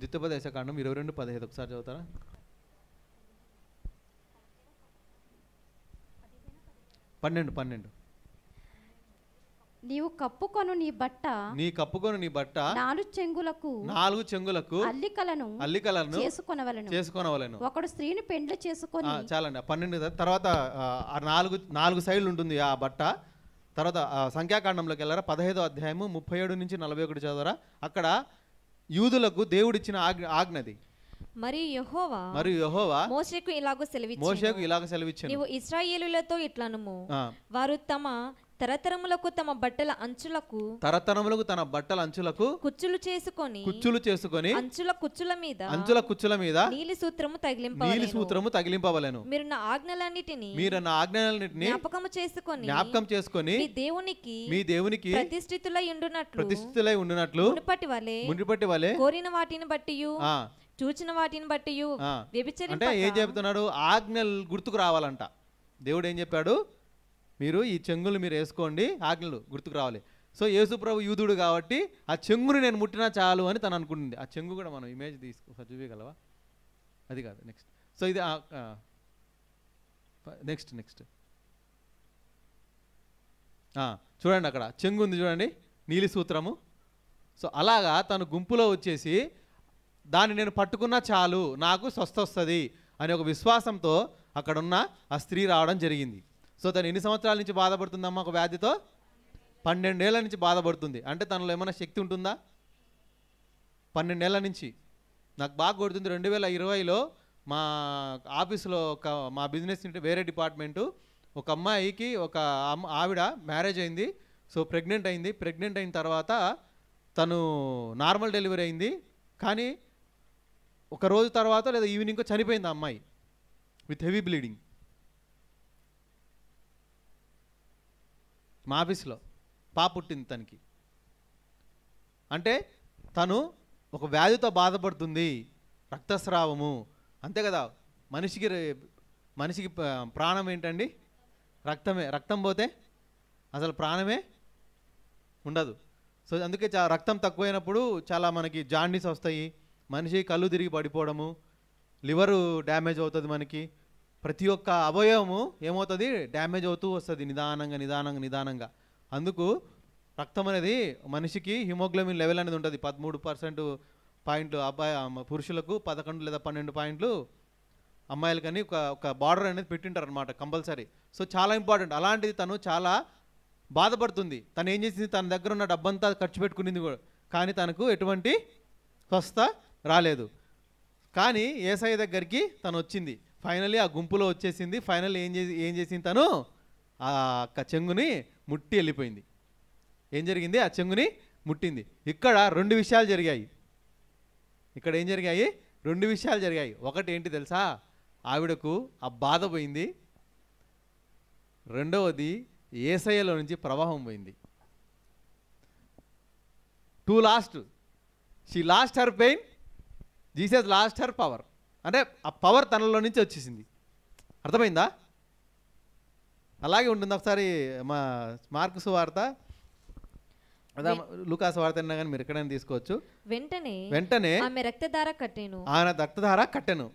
ద్వితీయోపదేశ కాండం 22:15 ఒకసారి చదువుతారా? 12 నీవు కప్పుకొను నీ బట్ట నీ కప్పుకొని నీ బట్ట 4 చెంగులకు 4 చెంగులకు అల్లికలను చేసుకొనవలెను. ఒకడు స్త్రీని పెండ్లి చేసుకొని చాలండి 12 తర్వాత ఆ 4 సైడ్లు ఉంటుంది ఆ బట్ట. తర్వాత సంఖ్యాకాండంలోకి వెళ్ళారా 15వ అధ్యాయము 37 నుంచి 41 చదవరా. అక్కడ యూదులకు దేవుడిచ్చిన ఆజ్ఞది. మరియు యెహోవా మోషేకు ఇలాగ సెలవిచ్చెను, నీవు ఇశ్రాయేలులతో ఇట్లనుము, వారు తమ తరతరములకు తన బట్టల అంచులకు కుచ్చులు చేసుకొని అంచుల కుచ్చుల మీద నీలి సూత్రము తగిలింపవలెను. మీరు నా ఆజ్ఞలన్నిటిని జ్ఞాపకం చేసుకొని మీ దేవునికి ప్రతిష్ఠితులై ఉండునట్లు మునుపటి వలె కోరిన వాటిని బట్టి చూచిన వాటిని బట్టి అంటే ఏం చెప్తున్నాడు? ఆజ్ఞలు గుర్తుకు రావాలంట. దేవుడు ఏం చెప్పాడు? మీరు ఈ చెంగులు మీరు వేసుకోండి, ఆజ్ఞలు గుర్తుకు రావాలి. సో యేసు ప్రభు యూదుడు కాబట్టి ఆ చెంగుని నేను ముట్టినా చాలు అని తను అనుకుంటుంది. ఆ చెంగు కూడా మనం ఇమేజ్ చూపించగలవా? అది కాదు, నెక్స్ట్. సో ఇది నెక్స్ట్ చూడండి, అక్కడ చెంగు ఉంది చూడండి, నీలి సూత్రము. సో అలాగా తను గుంపులో వచ్చేసి దాన్ని నేను పట్టుకున్నా చాలు నాకు స్వస్థ వస్తుంది అనే ఒక విశ్వాసంతో అక్కడున్న ఆ స్త్రీ రావడం జరిగింది. సో తను ఎన్ని సంవత్సరాల నుంచి బాధపడుతుందమ్మా ఒక వ్యాధితో? 12 ఏళ్ల నుంచి బాధపడుతుంది. అంటే తనలో ఏమైనా శక్తి ఉంటుందా? 12 ఏళ్ల నుంచి. నాకు బాగా కొడుతుంది. 2020లో మా ఆఫీస్లో మా బిజినెస్ వేరే డిపార్ట్మెంటు ఒక అమ్మాయికి ఒక ఆవిడ మ్యారేజ్ అయింది. సో ప్రెగ్నెంట్ అయిన తర్వాత తను నార్మల్ డెలివరీ అయింది. కానీ ఒక రోజు తర్వాత లేదా ఈవినింగ్ చనిపోయింది ఆ అమ్మాయి విత్ హెవీ బ్లీడింగ్. మా ఆఫీస్లో పాప పుట్టింది తనకి. అంటే తను ఒక వ్యాధితో బాధపడుతుంది, రక్తస్రావము. అంతే కదా, మనిషికి ప్రాణం ఏంటండి? రక్తమే. రక్తం పోతే అసలు ప్రాణమే ఉండదు. సో అందుకే రక్తం తక్కువైనప్పుడు చాలా మనకి జాండీస్ వస్తాయి, మనిషి కళ్ళు తిరిగి పడిపోవడము, లివరు డ్యామేజ్ అవుతుంది. మనకి ప్రతి ఒక్క అవయవము ఏమవుతుంది? డ్యామేజ్ అవుతూ వస్తుంది నిదానంగా. అందుకు రక్తం అనేది మనిషికి హిమోగ్లోబిన్ లెవెల్ అనేది ఉంటుంది. 13% పాయింట్లు పురుషులకు, 11 లేదా 12 పాయింట్లు అమ్మాయిలకని ఒక బార్డర్ అనేది పెట్టింటారు అనమాట కంపల్సరీ. సో చాలా ఇంపార్టెంట్. అలాంటిది తను చాలా బాధపడుతుంది. తను ఏం చేసింది? తన దగ్గర ఉన్న డబ్బంతా ఖర్చు పెట్టుకునింది కూడా, కానీ తనకు ఎటువంటి స్వస్థ రాలేదు. కానీ యేసయ్య దగ్గరికి తను వచ్చింది. ఫైనల్లీ ఆ గుంపులో వచ్చేసింది. ఫైనల్ ఏం చేసింది? తను ఆ చెంగుని ముట్టి వెళ్ళిపోయింది. ఏం జరిగింది? ఆ చెంగుని ముట్టింది. ఇక్కడ 2 విషయాలు జరిగాయి. ఇక్కడ ఏం జరిగాయి? 2 విషయాలు జరిగాయి. ఒకటి ఏంటి తెలుసా? ఆవిడకు ఆ బాధ పోయింది. రెండవది యేసయ్యలో నుంచి ప్రవాహం పోయింది. She lost her pain, Jesus lost her power. అంటే ఆ పవర్ తనలో నుంచి వచ్చేసింది. అర్థమైందా? అలాగే ఉంటుంది. ఒకసారి మా మార్కు సువార్త, అదా లూకాసు వార్త అన్నా కానీ మీరు ఎక్కడైనా తీసుకోవచ్చు. వెంటనే ఆమె రక్తధార కట్టెను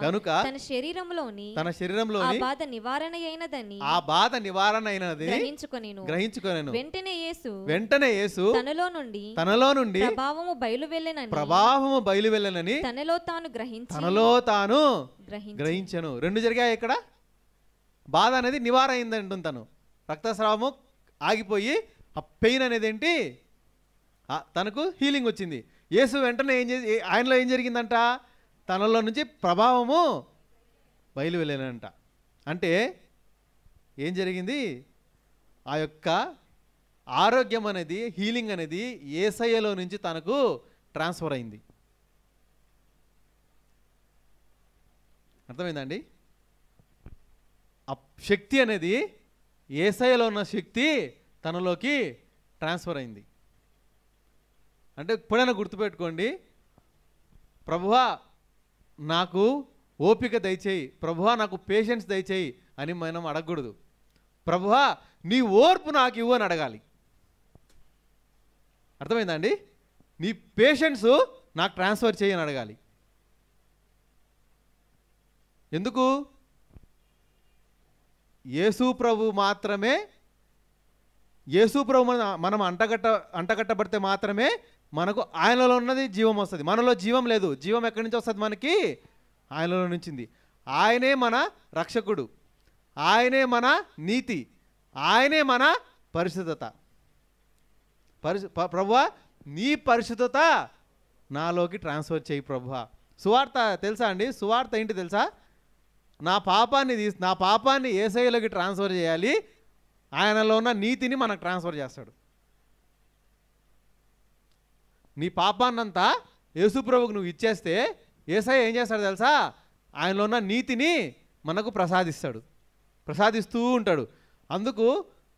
గనుక తన శరీరంలోని ఆ బాధ నివారణ అయినది గ్రహించుకొనెను. వెంటనే యేసు తనలో నుండి ప్రభావము బయలు వెళ్ళనని తనలో తాను గ్రహించెను. 2 జరిగాయి ఇక్కడ. బాధ అనేది నివారణ అయింది అంటుంది. తను రక్తస్రావము ఆగిపోయి ఆ పెయిన్ అనేది ఏంటి? తనకు హీలింగ్ వచ్చింది. యేసు వెంటనే ఆయనలో ఏం జరిగిందంట? తనలో నుంచి ప్రభావము బయలు వెళ్ళానంట. అంటే ఏం జరిగింది? ఆ యొక్క ఆరోగ్యం అనేది, హీలింగ్ అనేది యేసయ్యలో నుంచి తనకు ట్రాన్స్ఫర్ అయింది. అర్థమైందండి? ఆ శక్తి అనేది, యేసయ్యలో ఉన్న శక్తి తనలోకి ట్రాన్స్ఫర్ అయింది. అంటే ఎప్పుడైనా గుర్తుపెట్టుకోండి, ప్రభువా నాకు ఓపిక దయచేయి, ప్రభువా నాకు పేషెన్స్ దయచేయి అని మనం అడగకూడదు. ప్రభువా నీ ఓర్పు నాకు ఇవ్వు అని అడగాలి. అర్థమైందా అండి? నీ పేషెన్స్ నాకు ట్రాన్స్ఫర్ చేయి అని అడగాలి. ఎందుకు? యేసు ప్రభు మాత్రమే యేసు ప్రభు మనం అంటగట్టబడితే మాత్రమే మనకు ఆయనలో ఉన్నది జీవం వస్తుంది. మనలో జీవం లేదు. జీవం ఎక్కడి నుంచి వస్తుంది మనకి? ఆయనలో నుంచింది. ఆయనే మన రక్షకుడు, ఆయనే మన నీతి, ఆయనే మన పరిశుద్ధత. ప్రభువా నీ పరిశుద్ధత నాలోకి ట్రాన్స్ఫర్ చేయి ప్రభువా. సువార్త తెలుసా అండి? సువార్త ఏంటి తెలుసా? నా పాపాన్ని యేసయ్యలోకి ట్రాన్స్ఫర్ చేయాలి. ఆయనలో ఉన్న నీతిని మనకు ట్రాన్స్ఫర్ చేస్తాడు. నీ పాపాన్నంతా యేసు ప్రభువుకు నువ్వు ఇచ్చేస్తే యేసయ్య ఏం చేస్తాడు తెలుసా? ఆయనలో ఉన్న నీతిని మనకు ప్రసాదిస్తూ ఉంటాడు. అందుకు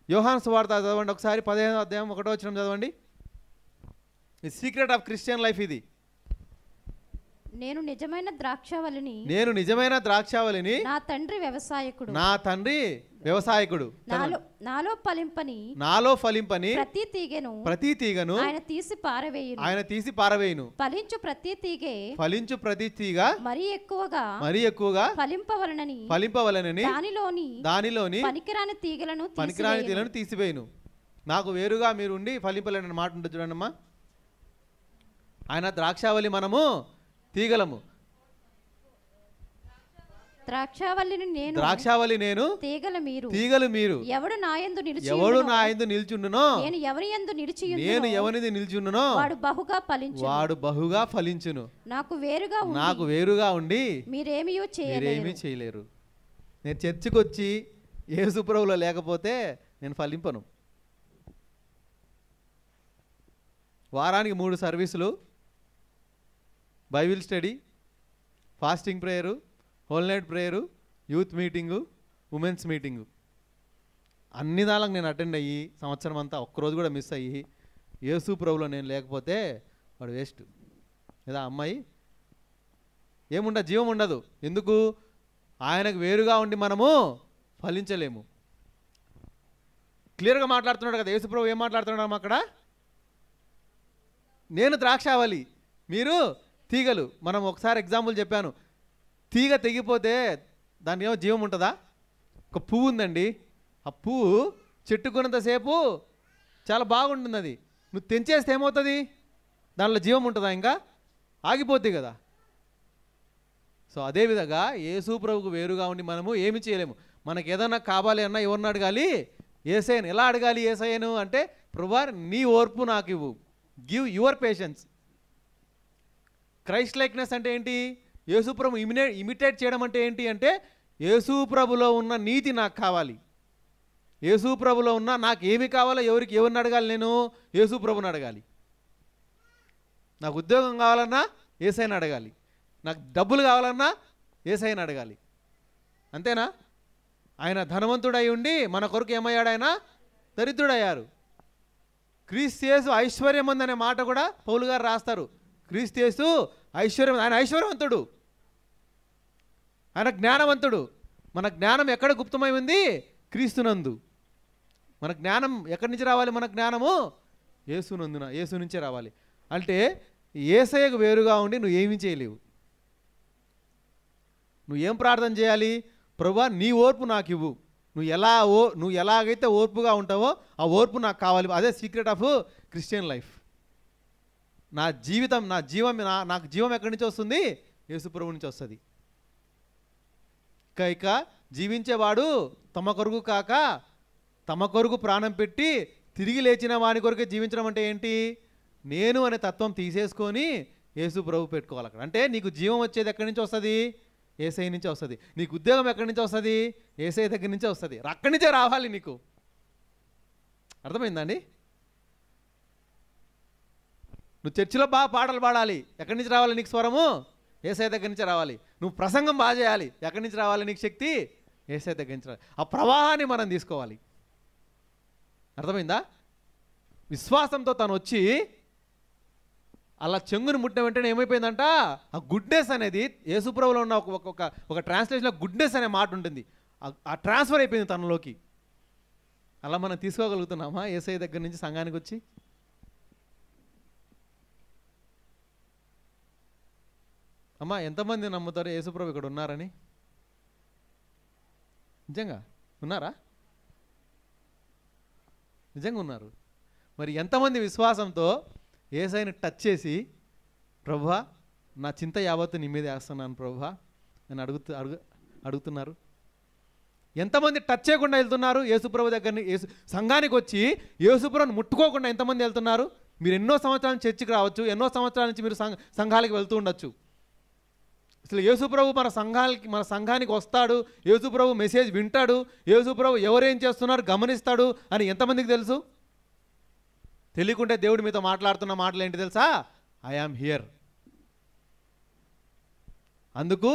యోహాను సువార్త చదవండి ఒకసారి, 15వ అధ్యాయం 1వ వచనం చదవండి. ఈ సీక్రెట్ ఆఫ్ క్రిస్టియన్ లైఫ్ ఇది. నేను నిజమైన ద్రాక్షావళిని, నా తండ్రి వ్యవసాయకుడు, నాలో ఫలింపని ప్రతి తీగను ఆయన తీసి పారవేయును. ఫలించు ప్రతి తీగ మరి ఎక్కువగా ఫలింపవలనని దానిలోని పనికిరాని తీగలను తీసివేయును. నాకు వేరుగా మీరు ఉండి ఫలింపలేని మాట ఉంటుంది చూడండమ్మా. ఆయన ద్రాక్షావళి, మనము తీగలము. ద్రాక్షావళి నేను, తీగలు మీరు. ఎవడు నా యందు నిలుచుండునో, నేను ఎవరిది నిలిచుండునో వాడు బహుగా ఫలించును. నాకు వేరుగా ఉండి మీరేమీ చేయలేరు. నేను చర్చికి వచ్చి యేసు ప్రభువులో లేకపోతే నేను ఫలింపను. వారానికి 3 సర్వీసులు, Bible study, fasting prayer, whole night prayer, youth meeting, women's meeting, అన్ని దానికి నేను అటెండ్ అయ్యి సంవత్సరం అంతా ఒక్కరోజు కూడా మిస్ అయ్యి యేసు ప్రభువులో నేను లేకపోతే వాడు వేస్ట్. లేదా అమ్మాయి జీవం ఉండదు. ఎందుకు? ఆయనకు వేరుగా ఉండి మనము ఫలించలేము. క్లియర్గా మాట్లాడుతున్నాడు కదా యేసు ప్రభు. ఏం మాట్లాడుతున్నాడు అక్కడ? నేను ద్రాక్షావళి, మీరు తీగలు. మనం ఒకసారి ఎగ్జాంపుల్ చెప్పాను. తీగ తెగిపోతే దానికి ఏమో జీవం ఉంటుందా? ఒక పువ్వు ఉందండి, ఆ పువ్వు చెట్టుకున్నంతసేపు చాలా బాగుంటుంది. అది నువ్వు తెంచేస్తే ఏమవుతుంది? దానిలో జీవం ఉంటుందా? ఇంకా ఆగిపోద్ది కదా. సో అదేవిధంగా యేసు ప్రభువుకు వేరుగా ఉండి మనము ఏమి చేయలేము. మనకు ఏదైనా కావాలి అన్నా ఎవరిని అడగాలి? యేసయ్యను. ఎలా అడగాలి యేసయ్యను అంటే, ప్రభువా నీ ఓర్పు నాకు ఇవ్వు, give your patience. Christ likeness అంటే ఏంటి? యేసు ప్రభు ఇమిటేట్ చేయడం అంటే ఏంటి అంటే, యేసు ప్రభులో ఉన్న నీతి నాకు కావాలి. యేసు ప్రభులో ఉన్న నాకు ఏమి కావాలో ఎవరిని అడగాలి? నేను యేసు ప్రభుని అడగాలి. నాకు ఉద్యోగం కావాలన్నా యేసయ్యను అడగాలి. నాకు డబ్బులు కావాలన్నా యేసయ్యను అడగాలి. అంతేనా? ఆయన ధనవంతుడై ఉండి మన కొరకు ఏమయ్యాడు? ఆయన దరిద్రుడయ్యారు. క్రీస్తు యేసు ఐశ్వర్యమంది అనే మాట కూడా పౌలు గారు రాస్తారు. క్రీస్తు యేసు ఐశ్వర్యం, ఆయన ఐశ్వర్యవంతుడు, ఆయన జ్ఞానవంతుడు. మన జ్ఞానం ఎక్కడ గుప్తమై ఉంది? క్రీస్తునందు. మన జ్ఞానం ఎక్కడి నుంచి రావాలి? మన జ్ఞానము యేసు నుంచే రావాలి. అంటే యేసయ్యకు వేరుగా ఉండి నువ్వు ఏమీ చేయలేవు. నువ్వు ఏం ప్రార్థన చేయాలి? ప్రభువా నీ ఓర్పు నాకు ఇవ్వు. నువ్వు ఎలాగైతే ఓర్పుగా ఉంటావో ఆ ఓర్పు నాకు కావాలి. అదే సీక్రెట్ ఆఫ్ క్రిస్టియన్ లైఫ్. నాకు జీవం ఎక్కడి నుంచి వస్తుంది? యేసు ప్రభు నుంచి వస్తుంది. ఇక జీవించేవాడు తమ కొరకు కాక తమ కొరకు ప్రాణం పెట్టి తిరిగి లేచిన వాని కొరకే జీవించడం అంటే ఏంటి? నేను అనే తత్వం తీసేసుకొని యేసు ప్రభు పెట్టుకోవాలి అక్కడ. అంటే నీకు జీవం వచ్చేది ఎక్కడి నుంచి వస్తుంది? యేసయ్య నుంచి వస్తుంది. నీకు ఉద్యోగం ఎక్కడి నుంచి వస్తుంది? యేసయ్య దగ్గర నుంచే వస్తుంది. అక్కడి నుంచే రావాలి నీకు. అర్థమైందండి? నువ్వు చర్చిలో బాగా పాటలు పాడాలి, ఎక్కడి నుంచి రావాలి నీకు స్వరము? యేసయ్య దగ్గర నుంచే రావాలి. నువ్వు ప్రసంగం బాగా చేయాలి, ఎక్కడి నుంచి రావాలి నీకు శక్తి? యేసయ్య దగ్గర నుంచి రావాలి. ఆ ప్రవాహాన్ని మనం తీసుకోవాలి. అర్థమైందా? విశ్వాసంతో తను వచ్చి అలా చెంగుని ముట్టిన వెంటనే ఏమైపోయిందంట? ఆ గుడ్నెస్ అనేది యేసుప్రభులో ఉన్న ఒక ట్రాన్స్లేషన్లో గుడ్నెస్ అనే మాట ఉంటుంది. ఆ ట్రాన్స్ఫర్ అయిపోయింది తనలోకి. అలా మనం తీసుకోగలుగుతున్నామా యేసయ్య దగ్గర నుంచి సంఘానికి వచ్చి? అమ్మా ఎంతమంది నమ్ముతారు యేసుప్రభు ఇక్కడ ఉన్నారని? నిజంగా ఉన్నారా? నిజంగా ఉన్నారు. మరి ఎంతమంది విశ్వాసంతో యేసయ్యని టచ్ చేసి ప్రభువా నా చింత యావత్తు నీ మీద వేస్తున్నాను ప్రభువా అని అడుగుతున్నారు? ఎంతమంది టచ్ చేయకుండా వెళ్తున్నారు యేసుప్రభు దగ్గరని? సంఘానికి వచ్చి యేసుప్రభుని ముట్టుకోకుండా ఎంతమంది వెళ్తున్నారు? మీరు ఎన్నో సంవత్సరాల నుంచి చర్చికి రావచ్చు, ఎన్నో సంవత్సరాల నుంచి మీరు సంఘాలకి వెళ్తూ ఉండొచ్చు. అసలు యేసుప్రభు మన సంఘానికి వస్తాడు, యేసుప్రభు మెసేజ్ వింటాడు, యేసుప్రభు ఎవరేం చేస్తున్నారు గమనిస్తాడు అని ఎంతమందికి తెలుసు? తెలియకుంటే దేవుడి మీతో మాట్లాడుతున్న మాటలు ఏంటి తెలుసా? I am here. అందుకు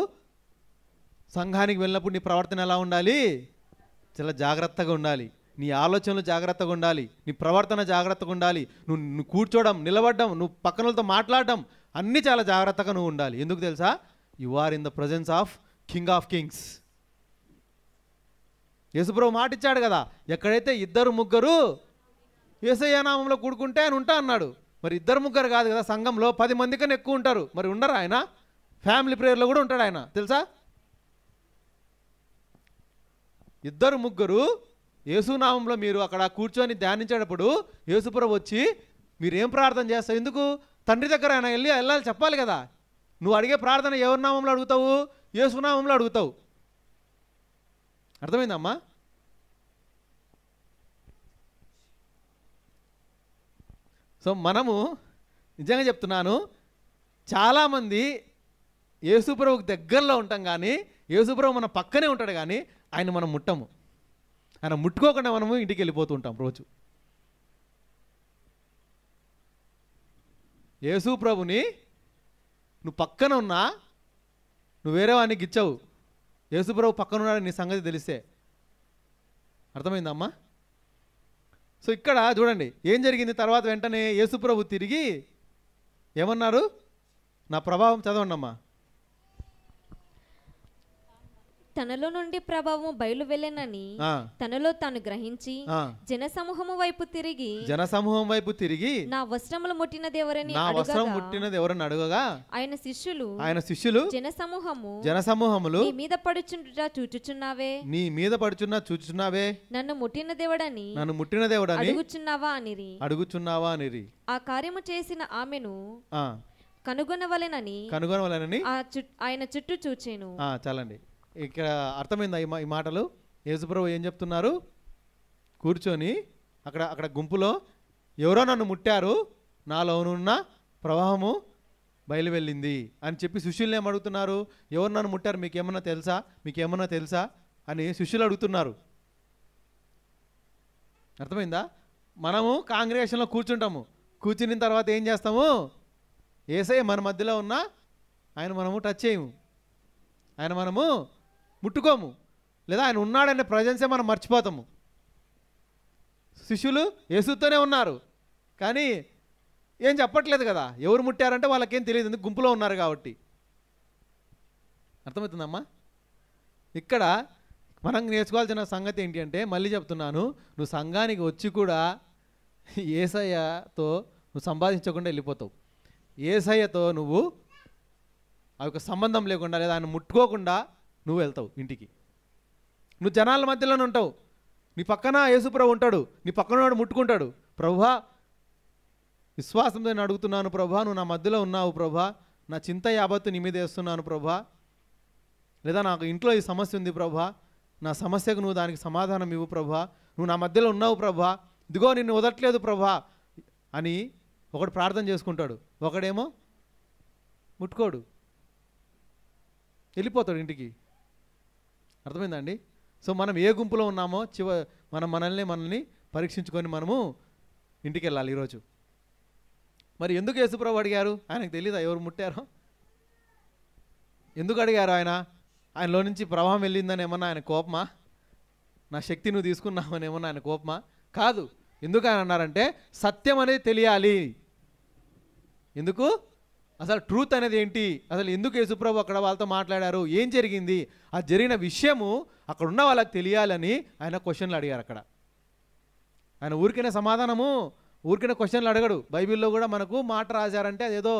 సంఘానికి వెళ్ళినప్పుడు నీ ప్రవర్తన ఎలా ఉండాలి? చాలా జాగ్రత్తగా ఉండాలి. నీ ఆలోచనలు జాగ్రత్తగా ఉండాలి, నీ ప్రవర్తన జాగ్రత్తగా ఉండాలి. నువ్వు కూర్చోవడం, నిలబడడం, నువ్వు పక్కనలతో మాట్లాడడం అన్నీ చాలా జాగ్రత్తగా నువ్వు ఉండాలి. ఎందుకు తెలుసా? You are in the presence of king of kings. యేసుప్రభు మాట ఇచ్చాడు కదా, ఎక్కడైతే 2-3 యేసయ్య నామంలో కూడుకుంటే ఆయన ఉంటా అన్నాడు. మరి 2-3 కాదు కదా, సంఘంలో 10 మంది కన్నా ఎక్కువ ఉంటారు. మరి ఉండరు ఆయన? ఫ్యామిలీ ప్రేయర్లో కూడా ఉంటాడు ఆయన, తెలుసా? 2-3 యేసునామంలో మీరు అక్కడ కూర్చొని ధ్యానించేటప్పుడు యేసుప్రభు వచ్చి మీరు ఏం ప్రార్థన చేస్తావు? ఎందుకు? తండ్రి దగ్గర ఆయన వెళ్ళాలి చెప్పాలి కదా. నువ్వు అడిగే ప్రార్థన ఎవరి నామంలో అడుగుతావు? యేసునామంలో అడుగుతావు. అర్థమైందమ్మా? సో మనము నిజంగా చెప్తున్నాను, చాలామంది యేసుప్రభుకి దగ్గరలో ఉంటాం కానీ యేసుప్రభు మన పక్కనే ఉంటాడు కానీ ఆయన మనం ముట్టము. ఆయన ముట్టుకోకుండా మనము ఇంటికి వెళ్ళిపోతూ ఉంటాం రోజు. యేసుప్రభుని నువ్వు పక్కన ఉన్నా నువ్వు వేరే వాడికి ఇచ్చావు, యేసుప్రభు పక్కన ఉన్నాడని నీ సంగతి తెలిస్తే. అర్థమైందమ్మా? సో ఇక్కడ చూడండి ఏం జరిగింది. తర్వాత వెంటనే యేసుప్రభు తిరిగి ఏమన్నారు? నా ప్రభావం చదవండి అమ్మా. తనలో నుండి ప్రభావం బయలు వెళ్ళనని తనలో తాను గ్రహించి జనసమూహము వైపు తిరిగి నా వస్త్రములు ముట్టినదెవరని అడగగా ఆయన శిష్యులు జనసమూహములు నీ మీద పడుచుండుట చూచుచున్నావే నన్ను ముట్టిన దేవుడని అడుగుచున్నావా అనిరి. ఆ కార్యము చేసిన ఆమెను కనుగొనవలెనని ఆయన చుట్టూ చూచెను. చాలండి. ఇక్కడ అర్థమైందా ఈ మాటలు? యేసుప్రభు ఏం చెప్తున్నారు? కూర్చొని అక్కడ గుంపులో ఎవరో నన్ను ముట్టారు, నాలోనున్న ప్రవాహము బయలు వెళ్ళింది అని చెప్పి శిష్యుల్ని ఏమడుగుతున్నారు? ఎవరు నన్ను ముట్టారు, మీకేమన్నా తెలుసా అని శిష్యులు అడుగుతున్నారు. అర్థమైందా? మనము కాంగ్రిగేషన్లో కూర్చుంటాము, కూర్చున్న తర్వాత ఏం చేస్తాము? యేసయ్య మన మధ్యలో ఉన్న ఆయన మనము టచ్ చేయము, ఆయన మనము ముట్టుకోము, లేదా ఆయన ఉన్నాడనే ప్రజెన్సే మనం మర్చిపోతాము. శిష్యులు యేసుతోనే ఉన్నారు కానీ ఏం చెప్పట్లేదు కదా, ఎవరు ముట్టారంటే వాళ్ళకేం తెలియదు, ఎందుకు గుంపులో ఉన్నారు కాబట్టి. అర్థమవుతుందమ్మా? ఇక్కడ మనం నేర్చుకోవాల్సిన సంగతి ఏంటి అంటే, మళ్ళీ చెప్తున్నాను, నువ్వు సంఘానికి వచ్చి కూడా యేసయ్యతో నువ్వు సంపాదించకుండా వెళ్ళిపోతావు. యేసయ్యతో నువ్వు ఆ యొక్క సంబంధం లేకుండా లేదా ఆయన ముట్టుకోకుండా నువ్వు వెళ్తావు ఇంటికి. నువ్వు జనాల మధ్యలోనే ఉంటావు, నీ పక్కన యేసుప్రభు ఉంటాడు, నీ పక్కన వాడు ముట్టుకుంటాడు. ప్రభువా విశ్వాసంతో నేను అడుగుతున్నాను ప్రభువా, నువ్వు నా మధ్యలో ఉన్నావు ప్రభువా, నా చింత యావత్తు నీ మీద వేస్తున్నాను ప్రభువా, లేదా నాకు ఇంట్లో ఈ సమస్య ఉంది ప్రభువా, నా సమస్యకు నువ్వు దానికి సమాధానం ఇవ్వు ప్రభువా, నువ్వు నా మధ్యలో ఉన్నావు ప్రభువా, ఇదిగో నిన్ను వదలట్లేదు ప్రభువా అని ఒకడు ప్రార్థన చేసుకుంటాడు, ఒకడేమో ముట్టుకోడు, వెళ్ళిపోతాడు ఇంటికి. అర్థమైందండి? సో మనం ఏ గుంపులో ఉన్నామో మనం మనల్ని పరీక్షించుకొని మనము ఇంటికి వెళ్ళాలి ఈరోజు. మరి ఎందుకు యేసుప్రభు అడిగారు? ఆయనకు తెలీదా ఎవరు ముట్టారో? ఎందుకు అడిగారు? ఆయనలో నుంచి ప్రవాహం వెళ్ళిందని ఏమన్నా ఆయన కోపమా? నా శక్తి నువ్వు తీసుకున్నామని ఏమన్నా ఆయన కోపమా? కాదు. ఎందుకు ఆయన అన్నారంటే సత్యం అనేది తెలియాలి. ఎందుకు? అసలు ట్రూత్ అనేది ఏంటి, అసలు ఎందుకు యేసుప్రభు అక్కడ వాళ్ళతో మాట్లాడారు, ఏం జరిగింది, ఆ జరిగిన విషయము అక్కడ ఉన్న వాళ్ళకి తెలియాలని ఆయన క్వశ్చన్లు అడిగారు. అక్కడ ఆయన ఊరికైనా సమాధానము, ఊరికైనా క్వశ్చన్లు అడగడు. బైబిల్లో కూడా మనకు మాట రాశారంటే అదేదో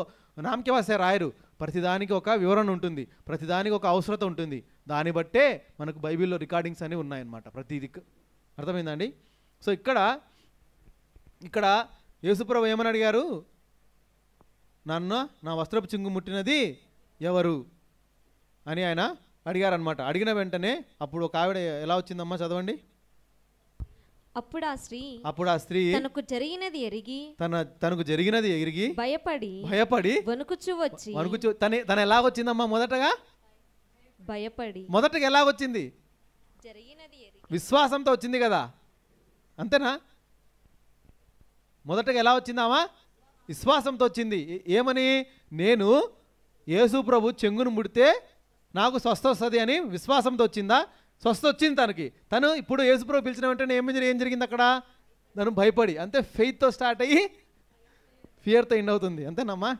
నామకే వాసే రాయరు, ప్రతిదానికి ఒక వివరణ ఉంటుంది, ప్రతిదానికి ఒక అవసరత ఉంటుంది, దాన్ని బట్టే మనకు బైబిల్లో రికార్డింగ్స్ అనేవి ఉన్నాయన్నమాట ప్రతిదీ. అర్థమైందండి? సో ఇక్కడ ఇక్కడ యేసుప్రభు ఏమని అడిగారు? నా వస్త్రపు చింగు ముట్టినది ఎవరు అని ఆయన అడిగారనమాట. అడిగిన వెంటనే అప్పుడు ఒక ఆవిడ ఎలా వచ్చిందమ్మా, చదవండి. అప్పుడు ఆ స్త్రీ తనకు జరిగినది ఎరిగి భయపడి వణుకుచూ వచ్చి తన ఎలాగొచ్చిందమ్మా? మొదటగా ఎలాగొచ్చింది? విశ్వాసంతో వచ్చింది కదా, అంతేనా? మొదటగా ఎలా వచ్చిందామా? విశ్వాసంతో వచ్చింది. ఏమని? నేను యేసు ప్రభు చెంగును ముడితే నాకు స్వస్థ వస్తుంది అని విశ్వాసంతో వచ్చిందా? స్వస్థ వచ్చింది తనకి. తను ఇప్పుడు యేసు ప్రభు పిలిచిన వెంటనే ఏం జరిగింది అక్కడ? తను భయపడి, అంతే, ఫెయిత్తో స్టార్ట్ అయ్యి ఫియర్తో ఎండ్ అవుతుంది, అంతేనమ్మా?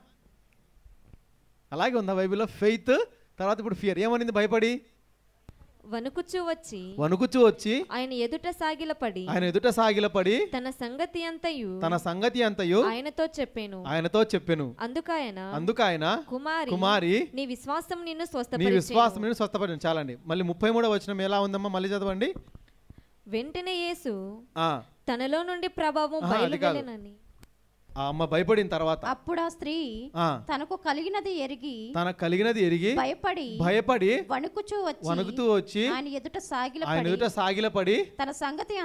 అలాగే ఉందా బైబిల్లో? ఫెయిత్ తర్వాత ఇప్పుడు ఫియర్. ఏమనింది? భయపడి వణుకుచూ వచ్చి ఆయన ఎదుట సాగిలపడి తన సంగతి అంతయు ఆయనతో చెప్పెను. అందుకాయన కుమారి నీ విశ్వాసం నిన్ను స్వస్థపరిచెను. చాలండి. మళ్ళీ 33వ వచనం ఎలా ఉందమ్మా? మళ్ళీ చదవండి. వెంటనే యేసు తనలో నుండి ప్రభావం బయలువెళ్ళెనని. ఆ అమ్మ భయపడిన తర్వాత అప్పుడు ఆ స్త్రీ తనకు కలిగినది ఎరిగి భయపడి వణుకుతూ వచ్చి ఆయన ఎదుట సాగిలపడి తన సంగతి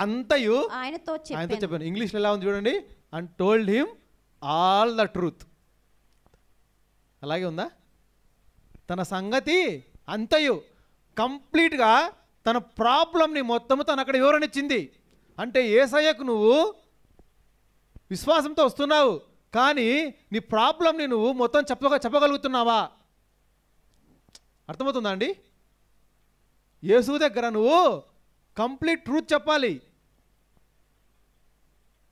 అంతయు ఆయనతో చెప్పాను. ఇంగ్లీష్ ఎలా ఉంది చూడండి. And told him all the truth. అలాగే ఉందా? తన సంగతి అంతయు కంప్లీట్గా తన ప్రాబ్లంని మొత్తము తను అక్కడ వివరణ ఇచ్చింది. అంటే యేసయ్యకు నువ్వు విశ్వాసంతో వస్తున్నావు, కానీ నీ ప్రాబ్లంని నువ్వు మొత్తం చెప్పగలుగుతున్నావా? అర్థమవుతుందా అండి? యేసు దగ్గర నువ్వు కంప్లీట్ ట్రూత్ చెప్పాలి.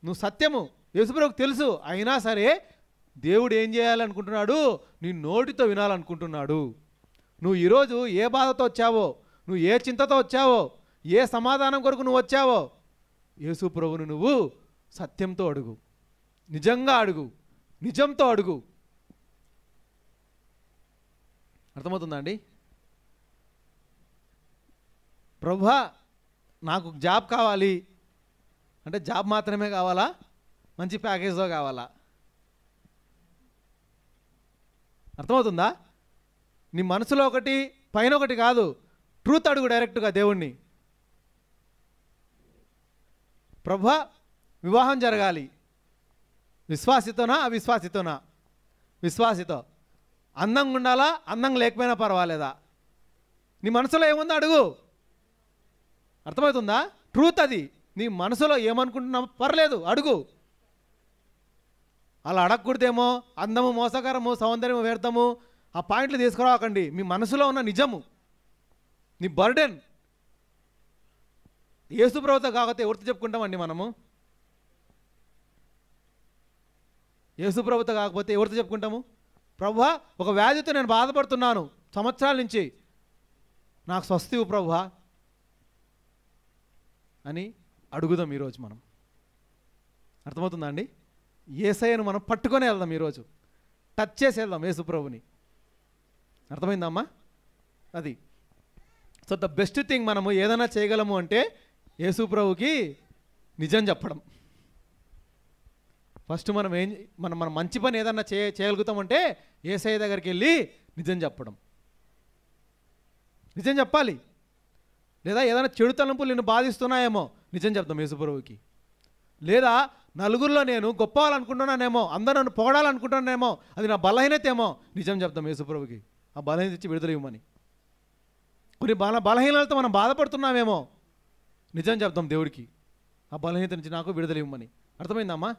నువ్వు సత్యము యేసుప్రభువుకు తెలుసు, అయినా సరే దేవుడు ఏం చేయాలనుకుంటున్నాడు? నీ నోటితో వినాలనుకుంటున్నాడు. నువ్వు ఈరోజు ఏ బాధతో వచ్చావో, నువ్వు ఏ చింతతో వచ్చావో, ఏ సమాధానం కొరకు నువ్వు వచ్చావో, యేసుప్రభువును నువ్వు సత్యంతో అడుగు, నిజంగా అడుగు, నిజంతో అడుగు. అర్థమవుతుందా అండి? ప్రభువా నాకు జాబ్ కావాలి అంటే జాబ్ మాత్రమే కావాలా? మంచి ప్యాకేజ్తో కావాలా? అర్థమవుతుందా? నీ మనసులో ఒకటి పైన ఒకటి కాదు, ట్రూత్ అడుగు డైరెక్ట్గా దేవుణ్ణి. ప్రభువా వివాహం జరగాలి, విశ్వాసితోనా అవిశ్వాసితోనా? విశ్వాసితో. అందంగా ఉండాలా? అందంగా లేకపోయినా పర్వాలేదా? నీ మనసులో ఏముందో అడుగు. అర్థమవుతుందా? ట్రూత్ అది. నీ మనసులో ఏమనుకుంటున్నావు పర్లేదు, అడుగు. అలా అడగకూడదేమో, అందము మోసకరము, సౌందర్యము వ్యర్థము, ఆ పాయింట్లు తీసుకురాకండి. మీ మనసులో ఉన్న నిజము, నీ బర్డెన్. యేసు ప్రభువుతో కాకపోతే ఎవరితో చెప్పుకుంటామండి మనము? యేసు ప్రభువుతో కాకపోతే ఎవరితో చెప్పుకుంటాము? ప్రభువా ఒక వ్యాధితో నేను బాధపడుతున్నాను సంవత్సరాల నుంచి, నాకు స్వస్తి ప్రభువా అని అడుగుదాం ఈరోజు మనం. అర్థమవుతుందా అండి? యేసయ్యను మనం పట్టుకొని వెళ్దాం, ఈరోజు టచ్ చేసి వెళ్దాం యేసు ప్రభుని. అర్థమైందమ్మా? అది. సో ద బెస్ట్ థింగ్ మనము ఏదైనా చేయగలము అంటే యేసు ప్రభుకి నిజం చెప్పడం. ఫస్ట్ మనం మంచి పని ఏదన్నా చేయగలుగుతామంటే యేసయ్య దగ్గరికి వెళ్ళి నిజం చెప్పడం. నిజం చెప్పాలి. లేదా ఏదైనా చెడు తలంపులు నిన్ను బాధిస్తున్నాయేమో నిజం చెప్తాం యేసు ప్రభువుకి. లేదా నలుగురిలో నేను గొప్పవాలనుకుంటున్నానేమో, అందరూ నన్ను పొగడాలనుకుంటున్నానేమో, అది నా బలహీనత ఏమో, నిజం చెప్తాం యేసు ప్రభువుకి. ఆ బలహీనత ఇచ్చి విడుదల ఇవ్వమని. కొన్ని బలహీనతతో మనం బాధపడుతున్నామేమో, నిజం చెప్తాం దేవుడికి, ఆ బలహీనత నుంచి నాకు విడుదల ఇవ్వమని. అర్థమైందమ్మా?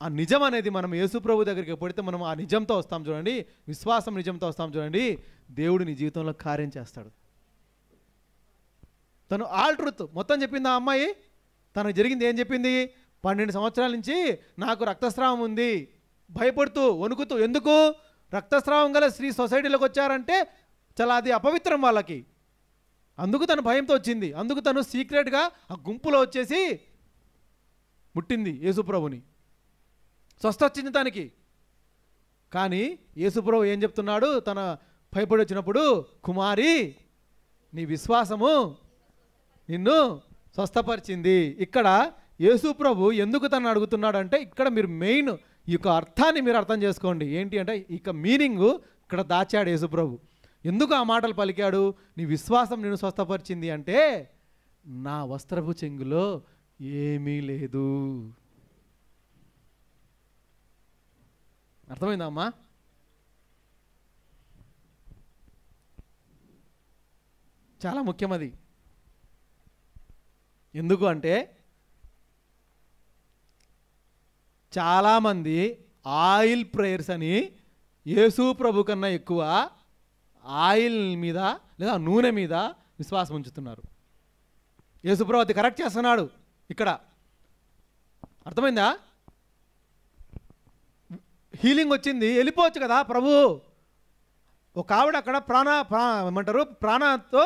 ఆ నిజం అనేది మనం యేసు ప్రభు దగ్గరికి ఎప్పుడైతే మనం ఆ నిజంతో వస్తాం చూడండి, విశ్వాసం నిజంతో వస్తాం చూడండి, దేవుడు నీ జీవితంలో కార్యం చేస్తాడు. తను ఆల్ ట్రూత్ మొత్తం చెప్పింది ఆ అమ్మాయి. తనకు జరిగింది ఏం చెప్పింది? 12 సంవత్సరాల నుంచి నాకు రక్తస్రావం ఉంది, భయపడుతూ వణుకుతూ. ఎందుకు? రక్తస్రావం గల స్త్రీ సొసైటీలోకి వచ్చారంటే చాలా అది అపవిత్రం వాళ్ళకి. అందుకు తను భయంతో వచ్చింది. అందుకు తను సీక్రెట్గా ఆ గుంపులో వచ్చేసి ముట్టింది యేసుప్రభుని. స్వస్థ వచ్చింది తనకి. కానీ యేసుప్రభు ఏం చెప్తున్నాడు? తన భయపడి వచ్చినప్పుడు, కుమారి నీ విశ్వాసము నిన్ను స్వస్థపరిచింది. ఇక్కడ యేసు ప్రభు ఎందుకు తను అడుగుతున్నాడు అంటే, ఇక్కడ మీరు మెయిన్ ఈ యొక్క అర్థాన్ని మీరు అర్థం చేసుకోండి. ఏంటి అంటే ఇక మీనింగు ఇక్కడ దాచాడు యేసు ప్రభు. ఎందుకు ఆ మాటలు పలికాడు? నీ విశ్వాసం నేను స్వస్థపరిచింది అంటే, నా వస్త్రపు చెంగులో ఏమీ లేదు. అర్థమైందా అమ్మా? చాలా ముఖ్యమది. ఎందుకు అంటే చాలామంది ఆయిల్ ప్రేయర్స్ అని యేసు ప్రభు కన్నా ఎక్కువ ఆయిల్ మీద లేదా నూనె మీద విశ్వాసం ఉంచుతున్నారు. యేసు ప్రభు అది కరెక్ట్ చేస్తున్నాడు ఇక్కడ. అర్థమైందా? హీలింగ్ వచ్చింది, వెళ్ళిపోవచ్చు కదా ప్రభు. ఒక ఆవిడ అక్కడ ఏమంటారు ప్రాణంతో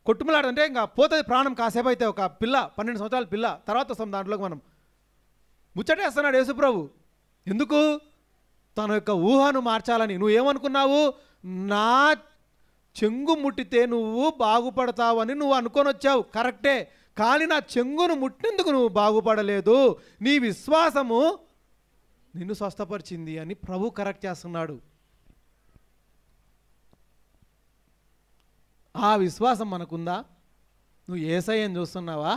కొట్టుమలాడంటే ఇంకా పోతుంది ప్రాణం కాసేపు అయితే. ఒక పిల్ల 12 సంవత్సరాల పిల్ల, తర్వాత వస్తాం దాంట్లోకి మనం. ముచ్చటేస్తున్నాడు యేసు ప్రభు. ఎందుకు? తన యొక్క ఊహను మార్చాలని. నువ్వేమనుకున్నావు? నా చెంగు ముట్టితే నువ్వు బాగుపడతావు అని నువ్వు అనుకొని వచ్చావు, కరెక్టే. కానీ నా చెంగును ముట్టినందుకు నువ్వు బాగుపడలేదు. నీ విశ్వాసము నిన్ను స్వస్థపరిచింది అని ప్రభు కరెక్ట్ చేస్తున్నాడు. ఆ విశ్వాసం మనకుందా? నువ్వు యేసయ్యని చూస్తున్నావా?